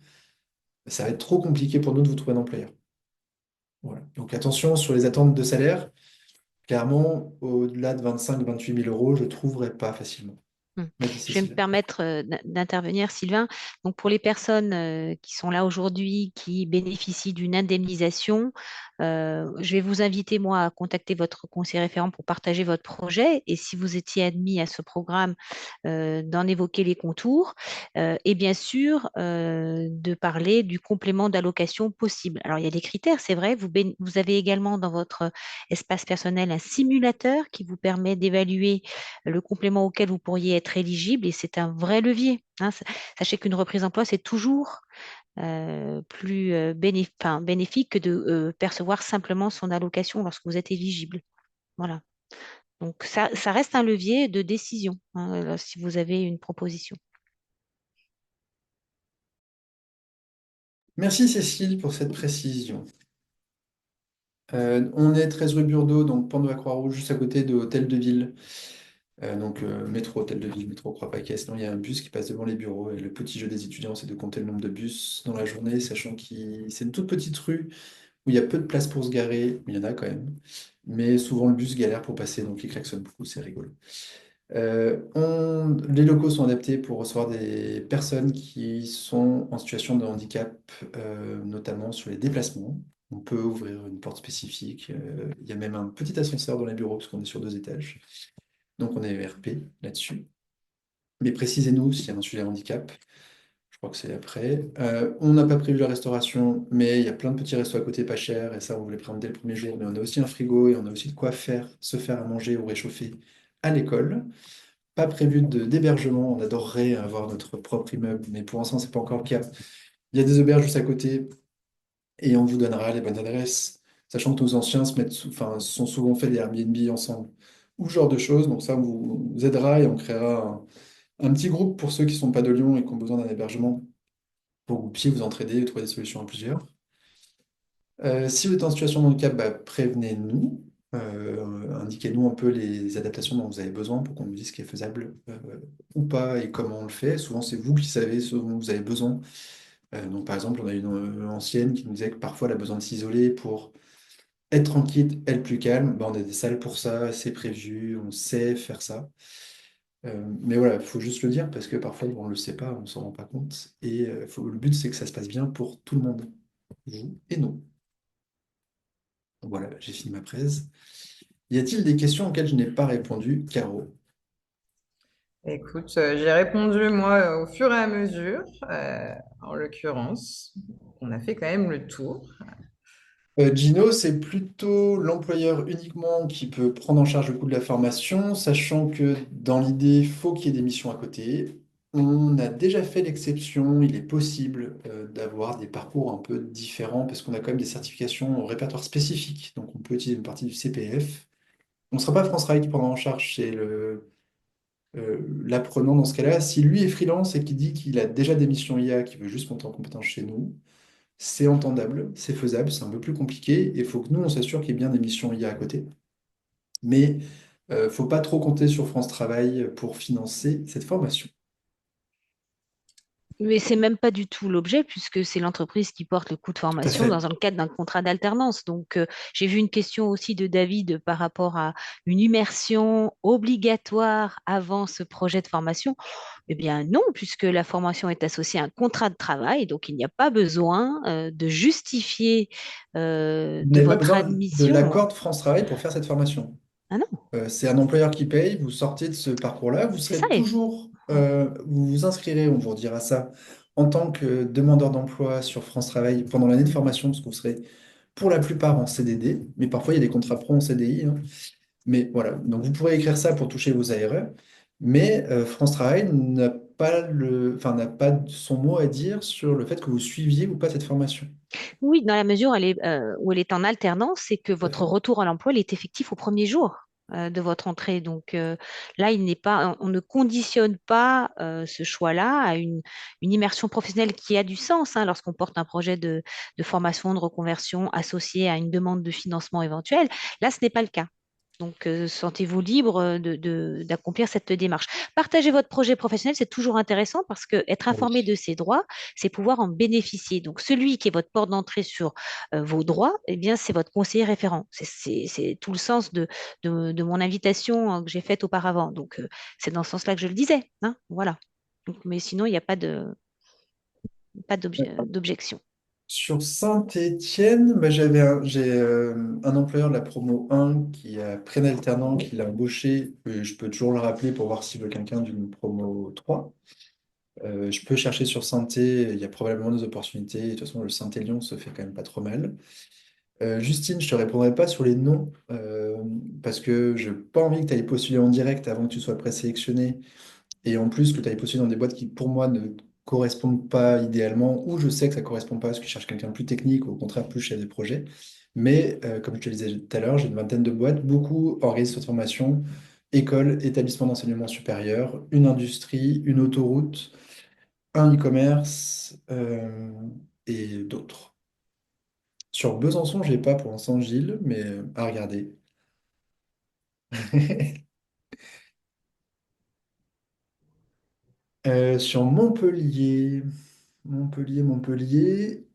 ça va être trop compliqué pour nous de vous trouver un employeur. Voilà. Donc attention sur les attentes de salaire. Clairement, au-delà de 25 000 28 000 euros, je ne trouverai pas facilement. Hmm. M'a dit Je vais me Cécile. permettre d'intervenir, Sylvain. Donc, pour les personnes qui sont là aujourd'hui, qui bénéficient d'une indemnisation, je vais vous inviter, moi, à contacter votre conseiller référent pour partager votre projet. Et si vous étiez admis à ce programme, d'en évoquer les contours. Et bien sûr, de parler du complément d'allocation possible. Alors, il y a des critères, c'est vrai. Vous avez également dans votre espace personnel un simulateur qui vous permet d'évaluer le complément auquel vous pourriez être éligible et c'est un vrai levier, hein. Sachez qu'une reprise d'emploi, c'est toujours plus bénéfique que de percevoir simplement son allocation lorsque vous êtes éligible. Voilà. Donc ça reste un levier de décision, hein, si vous avez une proposition. Merci Cécile pour cette précision. On est 13 rue Burdeau, donc Pont de la Croix-Rouge, juste à côté de Hôtel de Ville. Métro, Hôtel de Ville, métro Croix-Paquet. Sinon, il y a un bus qui passe devant les bureaux. Et le petit jeu des étudiants, c'est de compter le nombre de bus dans la journée, sachant que c'est une toute petite rue où il y a peu de place pour se garer, mais il y en a quand même. Mais souvent, le bus galère pour passer, donc il klaxonne beaucoup, c'est rigolo. Les locaux sont adaptés pour recevoir des personnes qui sont en situation de handicap, notamment sur les déplacements. On peut ouvrir une porte spécifique. Il y a même un petit ascenseur dans les bureaux, parce qu'on est sur 2 étages. Donc on est ERP là-dessus. Mais précisez-nous s'il y a un sujet handicap. Je crois que c'est après. On n'a pas prévu la restauration, mais il y a plein de petits restos à côté pas chers, et ça, on voulait prendre dès le premier jour. Mais on a aussi un frigo et on a aussi de quoi faire, se faire à manger ou réchauffer à l'école. Pas prévu d'hébergement, on adorerait avoir notre propre immeuble, mais pour l'instant, c'est pas encore le cas. Il y a des auberges juste à côté et on vous donnera les bonnes adresses, sachant que nos anciens enfin, se sont souvent fait des Airbnb ensemble ou ce genre de choses. Donc ça, on vous aidera et on créera un petit groupe pour ceux qui ne sont pas de Lyon et qui ont besoin d'un hébergement pour que vous puissiez vous entraider et trouver des solutions à plusieurs. Si vous êtes en situation de handicap, bah, prévenez-nous. Indiquez-nous un peu les adaptations dont vous avez besoin pour qu'on nous dise ce qui est faisable ou pas et comment on le fait. Souvent, c'est vous qui savez ce dont vous avez besoin. Donc, par exemple, on a une ancienne qui nous disait que parfois, elle a besoin de s'isoler pour être tranquille, être plus calme, ben, on a des salles pour ça, c'est prévu, on sait faire ça. Mais voilà, il faut juste le dire parce que parfois on ne le sait pas, on ne s'en rend pas compte. Et le but, c'est que ça se passe bien pour tout le monde, vous et nous. Voilà, j'ai fini ma presse. Y a-t-il des questions auxquelles je n'ai pas répondu, Caro? Écoute, j'ai répondu moi au fur et à mesure, en l'occurrence. On a fait quand même le tour. Gino, c'est plutôt l'employeur uniquement qui peut prendre en charge le coût de la formation, sachant que dans l'idée, il faut qu'il y ait des missions à côté. On a déjà fait l'exception, il est possible d'avoir des parcours un peu différents parce qu'on a quand même des certifications au répertoire spécifique, donc on peut utiliser une partie du CPF. On ne sera pas France Travail qui prendra en charge, c'est l'apprenant dans ce cas-là. Si lui est freelance et qu'il dit qu'il a déjà des missions IA, qu'il veut juste monter en compétence chez nous, c'est entendable, c'est faisable, c'est un peu plus compliqué. Il faut que nous, on s'assure qu'il y ait bien des missions IA à côté. Mais faut pas trop compter sur France Travail pour financer cette formation. Mais c'est même pas du tout l'objet, puisque c'est l'entreprise qui porte le coût de Tout à formation fait. dans le cadre d'un contrat d'alternance. Donc, j'ai vu une question aussi de David par rapport à une immersion obligatoire avant ce projet de formation. Eh bien, non, puisque la formation est associée à un contrat de travail, donc il n'y a pas besoin de justifier Vous de n'avez pas votre besoin de admission. l'accord de France Travail pour faire cette formation. Ah non, C'est un employeur qui paye, vous sortez de ce parcours-là, vous c'est ça. serez toujours, vous vous inscrirez, on vous redira ça, en tant que demandeur d'emploi sur France Travail pendant l'année de formation, parce que vous serez pour la plupart en CDD, mais parfois il y a des contrats pro en CDI, hein. Mais voilà, donc vous pourrez écrire ça pour toucher vos ARE, mais France Travail n'a pas son mot à dire sur le fait que vous suiviez ou pas cette formation. Oui, dans la mesure où elle est en alternance, c'est que Tout à votre fait. retour à l'emploi, il est effectif au premier jour de votre entrée. Donc là, il n'est pas, on ne conditionne pas ce choix-là à une immersion professionnelle qui a du sens, hein, lorsqu'on porte un projet de formation, de reconversion associé à une demande de financement éventuelle. Là, ce n'est pas le cas. Donc, sentez-vous libre d'accomplir cette démarche. Partager votre projet professionnel, c'est toujours intéressant parce que être informé Oui. de ses droits, c'est pouvoir en bénéficier. Donc, celui qui est votre porte d'entrée sur vos droits, eh bien, c'est votre conseiller référent. C'est tout le sens de mon invitation que j'ai faite auparavant. Donc, c'est dans ce sens-là que je le disais, hein, voilà. Donc, mais sinon, il n'y a pas d'objection. Sur Saint-Étienne, bah, j'ai un employeur de la promo 1 qui a pris un alternant, qui l'a embauché. Je peux toujours le rappeler pour voir s'il veut quelqu'un d'une promo 3. Je peux chercher sur Saint-É, il y a probablement des opportunités. De toute façon, le Saint-Élion se fait quand même pas trop mal. Justine, je te répondrai pas sur les noms parce que je n'ai pas envie que tu ailles postuler en direct avant que tu sois présélectionné et en plus que tu ailles postuler dans des boîtes qui, pour moi, ne correspondent pas idéalement ou je sais que ça ne correspond pas parce que je cherche quelqu'un de plus technique ou au contraire plus chef de projet. Mais comme je te le disais tout à l'heure, j'ai une vingtaine de boîtes, beaucoup organisent cette formation, école, établissement d'enseignement supérieur, une industrie, une autoroute, un e-commerce et d'autres. Sur Besançon, j'ai pas pour l'instant Gilles, mais à regarder. Sur Montpellier,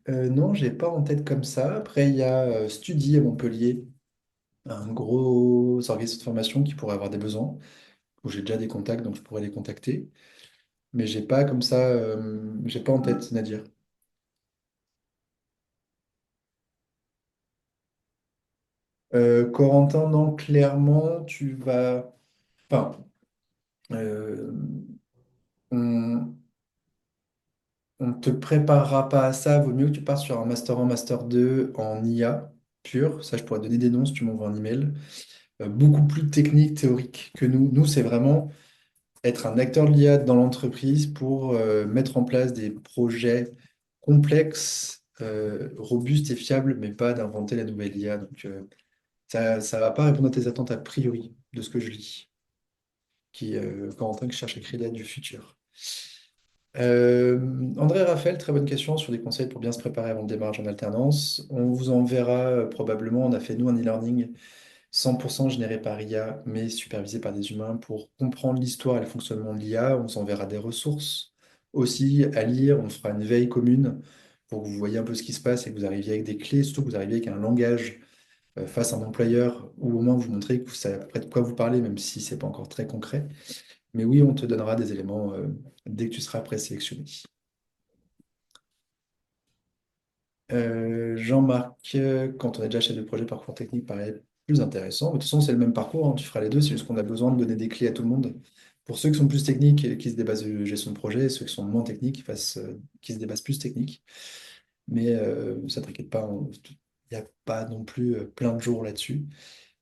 non, j'ai pas en tête comme ça. Après, il y a Studi à Montpellier, un gros organisme de formation qui pourrait avoir des besoins, où j'ai déjà des contacts, donc je pourrais les contacter. Mais j'ai pas comme ça, j'ai pas en tête, Nadir. Corentin, non, clairement, tu vas. Enfin, euh, on, on ne te préparera pas à ça. Vaut mieux que tu partes sur un Master 1, Master 2 en IA pur. Ça, je pourrais te donner des noms si tu m'envoies un email. Beaucoup plus technique, théorique que nous. Nous, c'est vraiment être un acteur de l'IA dans l'entreprise pour mettre en place des projets complexes, robustes et fiables, mais pas d'inventer la nouvelle IA. Donc, ça ne va pas répondre à tes attentes a priori de ce que je lis, qui Corentin qui cherche à créer l'IA du futur. André Raphaël, très bonne question sur des conseils pour bien se préparer avant le démarrage en alternance. On vous enverra probablement, on a fait nous un e-learning 100% généré par IA, mais supervisé par des humains pour comprendre l'histoire et le fonctionnement de l'IA. On s'enverra des ressources aussi à lire. On fera une veille commune pour que vous voyez un peu ce qui se passe et que vous arriviez avec des clés, surtout que vous arriviez avec un langage face à un employeur, ou au moins vous montrer que vous savez à peu près de quoi vous parlez, même si c'est pas encore très concret. Mais oui, on te donnera des éléments dès que tu seras présélectionné. Jean-Marc, quand on est déjà chef de projet, parcours technique paraît plus intéressant. De toute façon, c'est le même parcours, hein, tu feras les deux, c'est juste qu'on a besoin de donner des clés à tout le monde. Pour ceux qui sont plus techniques et qui se débattent de gestion de projet, et ceux qui sont moins techniques, qui se débattent plus techniques. Mais ça t'inquiète pas, il n'y a pas non plus plein de jours là-dessus.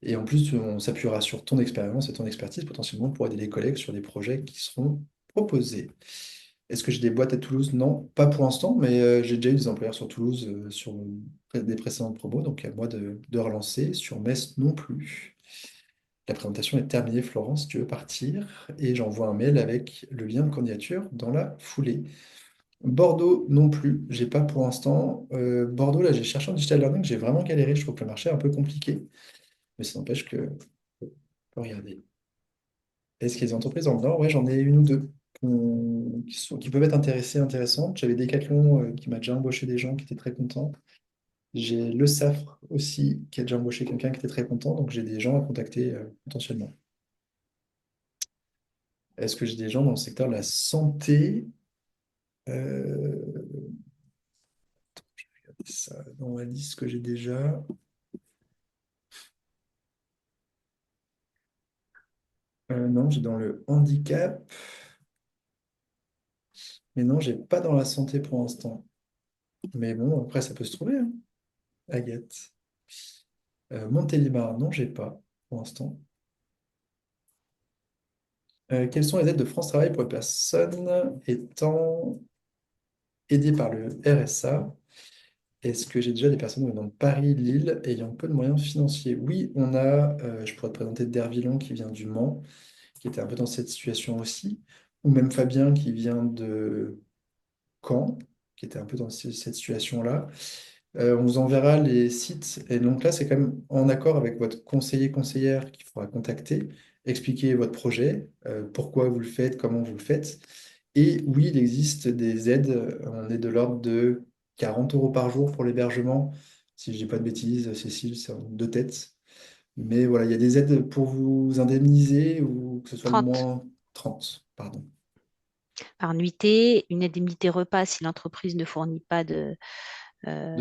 Et en plus, on s'appuiera sur ton expérience et ton expertise potentiellement pour aider les collègues sur des projets qui seront proposés. Est-ce que j'ai des boîtes à Toulouse? Non, pas pour l'instant, mais j'ai déjà eu des employeurs sur Toulouse sur des précédentes promos, donc à moi de relancer. Sur Metz non plus. La présentation est terminée, Florence, si tu veux partir, et j'envoie un mail avec le lien de candidature dans la foulée. Bordeaux non plus, j'ai pas pour l'instant. Bordeaux, là, j'ai cherché en digital learning, j'ai vraiment galéré, je trouve que le marché est un peu compliqué, mais ça n'empêche que faut regarder. Est-ce qu'il y a des entreprises dans le Nord? Ouais, j'en ai une ou deux qui peuvent être intéressantes. J'avais Decathlon qui m'a déjà embauché des gens qui étaient très contents. J'ai Le Safre aussi qui a déjà embauché quelqu'un qui était très content. Donc j'ai des gens à contacter potentiellement. Est-ce que j'ai des gens dans le secteur de la santé? Je vais regarder ça dans la liste que j'ai déjà. Non, j'ai dans le handicap. Mais non, j'ai pas dans la santé pour l'instant. Mais bon, après, ça peut se trouver, hein. Agathe. Montélimar, non, j'ai pas pour l'instant. Quelles sont les aides de France Travail pour les personnes étant aidées par le RSA? Est-ce que j'ai déjà des personnes venant de Paris, Lille, ayant peu de moyens financiers? Oui, on a, je pourrais te présenter Dervillon qui vient du Mans, qui était un peu dans cette situation aussi, ou même Fabien qui vient de Caen, qui était un peu dans cette situation-là. On vous enverra les sites. Et donc là, c'est quand même en accord avec votre conseiller, conseillère qu'il faudra contacter, expliquer votre projet, pourquoi vous le faites, comment vous le faites. Et oui, il existe des aides. On est de l'ordre de 40 euros par jour pour l'hébergement. Si je dis pas de bêtises, Cécile, c'est en deux têtes. Mais voilà, il y a des aides pour vous indemniser ou que ce soit le 30 moins 30, pardon. par nuitée, une indemnité repas si l'entreprise ne fournit pas De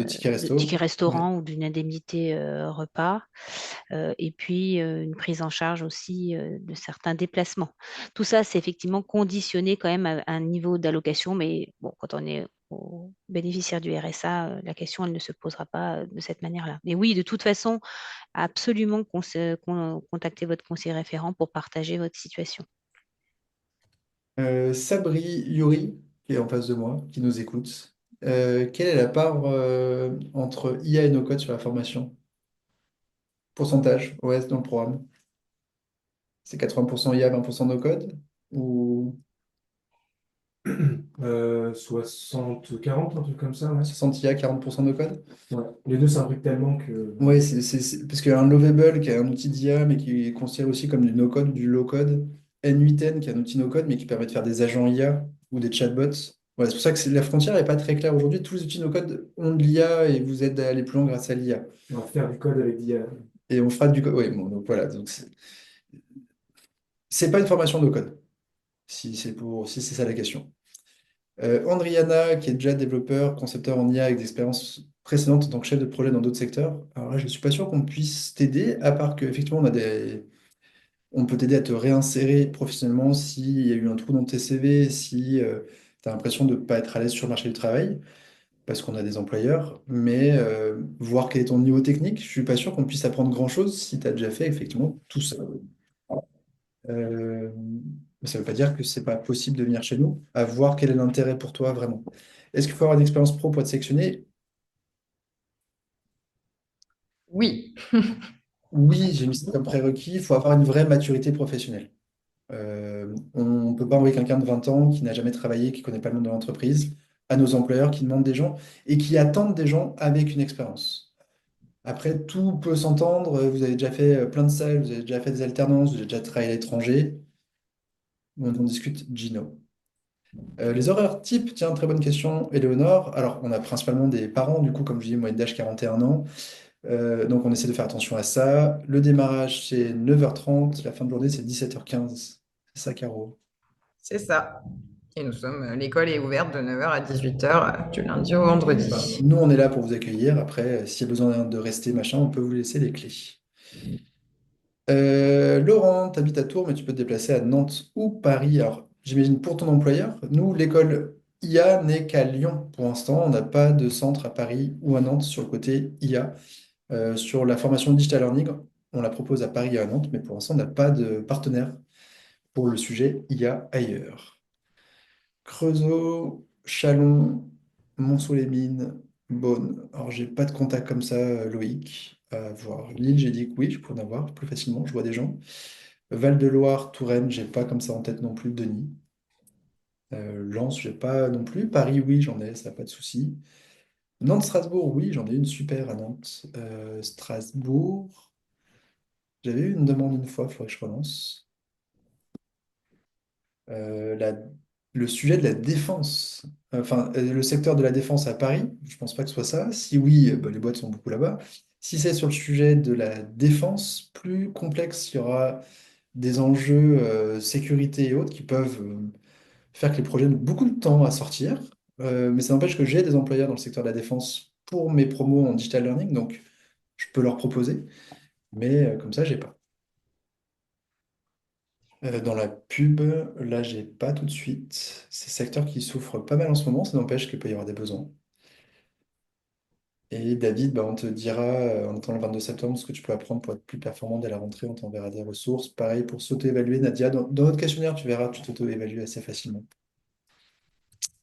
tickets de resto. ticket Ouais. restaurant ou d'une indemnité repas, et puis une prise en charge aussi de certains déplacements. Tout ça, c'est effectivement conditionné quand même à un niveau d'allocation, mais bon, quand on est au bénéficiaire du RSA, la question, elle ne se posera pas de cette manière-là. Mais oui, de toute façon, absolument contacter votre conseiller référent pour partager votre situation. Sabri Yuri, qui est en face de moi, qui nous écoute. Quelle est la part entre IA et no-code sur la formation? Pourcentage, ouais, dans le programme. C'est 80% IA, 20% no-code? Ou 60-40, un truc comme ça, ouais. 60 IA, 40% no-code? Ouais. Les deux s'imbriquent tellement que. Oui, parce qu'il y a un Lovable qui est un outil d'IA, mais qui est considéré aussi comme du no-code ou du low-code. N8N qui est un outil no-code, mais qui permet de faire des agents IA ou des chatbots. Ouais, c'est pour ça que la frontière n'est pas très claire aujourd'hui. Tous les outils no-code ont de l'IA et vous aident à aller plus loin grâce à l'IA. On va faire du code avec d'IA. Et on fera du code. Oui, bon, donc voilà. Donc c'est pas une formation no-code, si c'est ça la question. Andriana, qui est déjà développeur, concepteur en IA avec des expériences précédentes en tant que chef de projet dans d'autres secteurs. Alors là, je ne suis pas sûr qu'on puisse t'aider, à part qu'effectivement, on peut t'aider à te réinsérer professionnellement s'il y a eu un trou dans tes CV, si tu as l'impression de ne pas être à l'aise sur le marché du travail, parce qu'on a des employeurs. Mais voir quel est ton niveau technique, je ne suis pas sûr qu'on puisse apprendre grand-chose si tu as déjà fait effectivement tout ça. Euh, mais ça ne veut pas dire que c'est pas possible de venir chez nous, à voir quel est l'intérêt pour toi vraiment. Est-ce qu'il faut avoir une expérience pro pour être sélectionné? Oui. Oui, j'ai mis ça comme prérequis. Il faut avoir une vraie maturité professionnelle. On ne peut pas envoyer quelqu'un de 20 ans qui n'a jamais travaillé, qui ne connaît pas le monde de l'entreprise, à nos employeurs qui demandent des gens et qui attendent des gens avec une expérience. Après, tout peut s'entendre. Vous avez déjà fait plein de salles, vous avez déjà fait des alternances, vous avez déjà travaillé à l'étranger. On en discute, Gino. Les horaires type, tiens, très bonne question, Éléonore. Alors, on a principalement des parents, du coup, comme je dis, moyenne d'âge 41 ans. Donc, on essaie de faire attention à ça. Le démarrage, c'est 9h30. La fin de journée, c'est 17h15. C'est ça, Caro. C'est ça. Et l'école est ouverte de 9h à 18h du lundi au Voilà. vendredi. Nous, on est là pour vous accueillir. Après, s'il y a besoin de rester, machin, on peut vous laisser les clés. Laurent, tu habites à Tours, mais tu peux te déplacer à Nantes ou Paris. Alors, j'imagine pour ton employeur, nous, l'école IA n'est qu'à Lyon pour l'instant. On n'a pas de centre à Paris ou à Nantes sur le côté IA. Sur la formation Digital Learning, on la propose à Paris et à Nantes, mais pour l'instant, on n'a pas de partenaire pour le sujet IA ailleurs. Creusot, Chalon, Mont-sous-les-Mines, Beaune. Alors, j'ai pas de contact comme ça, Loïc, à voir. Lille, j'ai dit que oui, je pourrais en avoir plus facilement, je vois des gens. Val-de-Loire, Touraine, j'ai pas comme ça en tête non plus, Denis. Lens, j'ai pas non plus. Paris, oui, j'en ai, ça pas de souci. Nantes-Strasbourg, oui, j'en ai une super à Nantes. Strasbourg, j'avais eu une demande une fois, il faudrait que je relance. Euh, la- le sujet de la défense, enfin, le secteur de la défense à Paris, je pense pas que ce soit ça. Si oui, bah, les boîtes sont beaucoup là-bas. Si c'est sur le sujet de la défense, plus complexe, il y aura des enjeux sécurité et autres qui peuvent faire que les projets mettent beaucoup de temps à sortir. Mais ça n'empêche que j'ai des employeurs dans le secteur de la défense pour mes promos en digital learning, donc je peux leur proposer, mais comme ça, j'ai pas. Dans la pub, là, j'ai pas tout de suite. C'est secteur qui souffre pas mal en ce moment, ça n'empêche qu'il peut y avoir des besoins. Et David, bah, on te dira en attendant le 22 septembre ce que tu peux apprendre pour être plus performant dès la rentrée. On t'enverra des ressources. Pareil pour s'auto-évaluer, Nadia. Dans notre questionnaire, tu verras, tu t'auto-évalues assez facilement.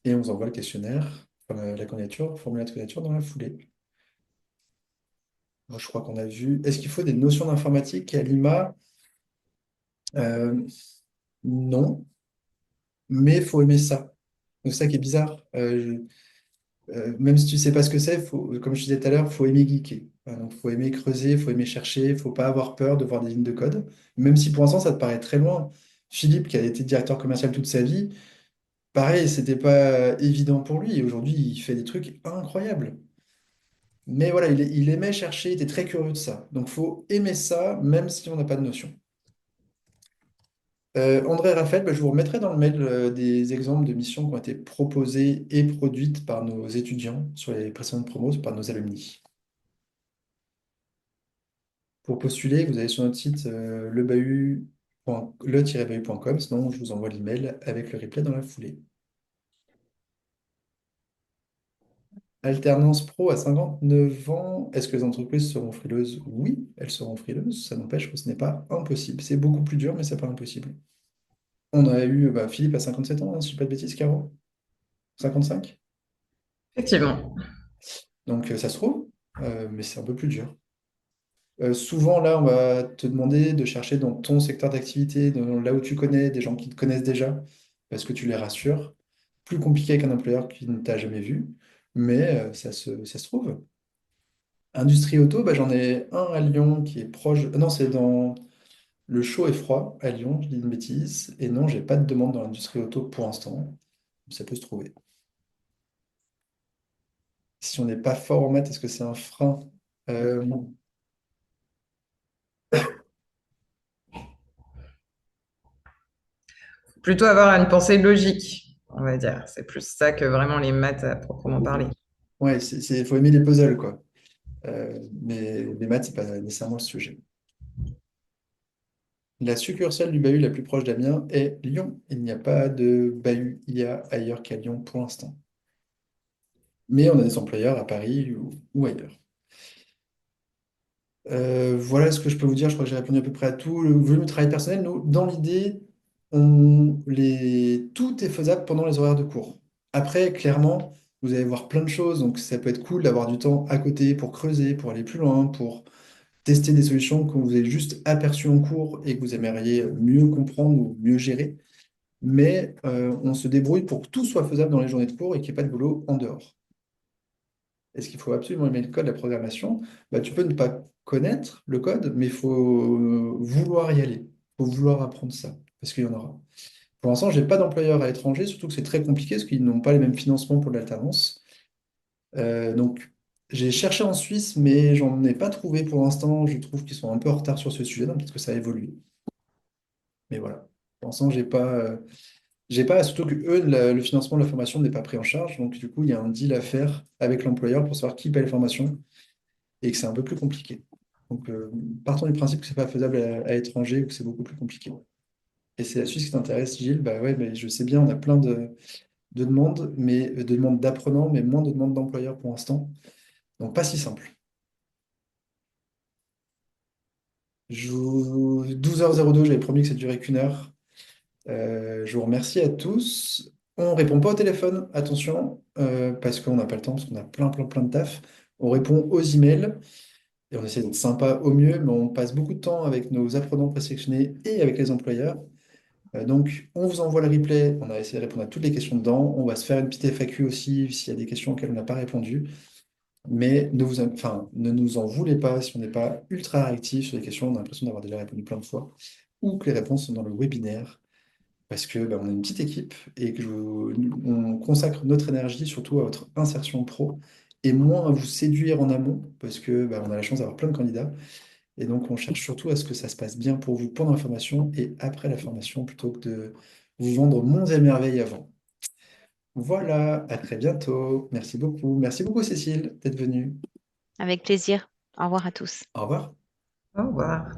Et on vous envoie le questionnaire, enfin, la candidature, le formulaire de candidature dans la foulée. Moi, je crois qu'on a vu. Est-ce qu'il faut des notions d'informatique à l'IMA? Euh, non, mais il faut aimer ça. Donc, c'est ça qui est bizarre. Même si tu sais pas ce que c'est, comme je disais tout à l'heure, il faut aimer geeker. Donc, faut aimer creuser, il faut aimer chercher, il faut pas avoir peur de voir des lignes de code. Même si pour l'instant, ça te paraît très loin. Philippe, qui a été directeur commercial toute sa vie, pareil, c'était pas évident pour lui. Et aujourd'hui, il fait des trucs incroyables. Mais voilà, il aimait chercher, il était très curieux de ça. Donc, faut aimer ça, même si on n'a pas de notion. André et Raphaël, bah, je vous remettrai dans le mail des exemples de missions qui ont été proposées et produites par nos étudiants sur les précédentes promos, par nos alumni. Pour postuler, vous allez sur notre site le-bahut.com, sinon je vous envoie l'email avec le replay dans la foulée. Alternance pro à 59 ans, est-ce que les entreprises seront frileuses? Oui, elles seront frileuses, ça n'empêche que ce n'est pas impossible. C'est beaucoup plus dur, mais c'est pas impossible. On a eu bah, Philippe à 57 ans, hein, si je ne dis pas de bêtises, Caro? 55? Effectivement. Donc ça se trouve, mais c'est un peu plus dur. Souvent, là, on va te demander de chercher dans ton secteur d'activité, là où tu connais, des gens qui te connaissent déjà, parce que tu les rassures. Plus compliqué qu'un employeur qui ne t'a jamais vu, mais ça se trouve. Industrie auto, bah, j'en ai un à Lyon qui est proche. Non, c'est dans le chaud et froid à Lyon, je dis une bêtise. Et non, j'ai pas de demande dans l'industrie auto pour l'instant. Ça peut se trouver. Si on n'est pas fort en maths, est-ce que c'est un frein? Euh, Plutôt avoir une pensée logique, on va dire. C'est plus ça que vraiment les maths à proprement parler. ouais, faut aimer les puzzles, quoi. Mais les maths, c'est pas nécessairement le sujet. La succursale du bahut la plus proche d'Amiens est Lyon. Il n'y a pas de bahut IA ailleurs qu'à Lyon pour l'instant. Mais on a des employeurs à Paris ou ailleurs. Voilà ce que je peux vous dire. Je crois que j'ai répondu à peu près à tout. Le volume de travail personnel, nous, dans l'idée, tout est faisable pendant les horaires de cours. Après, clairement, vous allez voir plein de choses. Donc, ça peut être cool d'avoir du temps à côté pour creuser, pour aller plus loin, pour tester des solutions que vous avez juste aperçues en cours et que vous aimeriez mieux comprendre ou mieux gérer. Mais on se débrouille pour que tout soit faisable dans les journées de cours et qu'il n'y ait pas de boulot en dehors. Est-ce qu'il faut absolument aimer le code, la programmation? Bah, tu peux ne pas connaître le code, mais il faut vouloir y aller. Il faut vouloir apprendre ça, parce qu'il y en aura. Pour l'instant, je n'ai pas d'employeur à l'étranger, surtout que c'est très compliqué, parce qu'ils n'ont pas les mêmes financements pour l'alternance. Donc, J'ai cherché en Suisse, mais j'en ai pas trouvé pour l'instant. Je trouve qu'ils sont un peu en retard sur ce sujet, donc peut-être que ça a évolué. Mais voilà. Pour l'instant, surtout que eux, le financement de la formation n'est pas pris en charge. Donc, du coup, il y a un deal à faire avec l'employeur pour savoir qui paie la formation et que c'est un peu plus compliqué. Donc, partons du principe que c'est pas faisable à l'étranger ou que c'est beaucoup plus compliqué. Et c'est la Suisse qui t'intéresse, Gilles. Bah ouais, mais je sais bien, on a plein de demandes, mais de demandes d'apprenants, mais moins de demandes d'employeurs pour l'instant. Donc, pas si simple. 12h02, j'avais promis que ça durait qu'une heure. Je vous remercie à tous. On répond pas au téléphone, attention, parce qu'on n'a pas le temps, parce qu'on a plein de taf. On répond aux emails et on essaie d'être sympa au mieux, mais on passe beaucoup de temps avec nos apprenants présélectionnés et avec les employeurs. Donc, on vous envoie le replay. On a essayé de répondre à toutes les questions dedans. On va se faire une petite FAQ aussi s'il y a des questions auxquelles on n'a pas répondu. Mais ne nous en voulez pas si on n'est pas ultra réactif sur les questions. On a l'impression d'avoir déjà répondu plein de fois ou que les réponses sont dans le webinaire parce que on est une petite équipe et que on consacre notre énergie surtout à votre insertion pro et moins à vous séduire en amont parce que on a la chance d'avoir plein de candidats et donc on cherche surtout à ce que ça se passe bien pour vous pendant la formation et après la formation plutôt que de vous vendre monts et merveilles avant. Voilà, à très bientôt. Merci beaucoup. Merci beaucoup Cécile d'être venue. Avec plaisir. Au revoir à tous. Au revoir. Au revoir.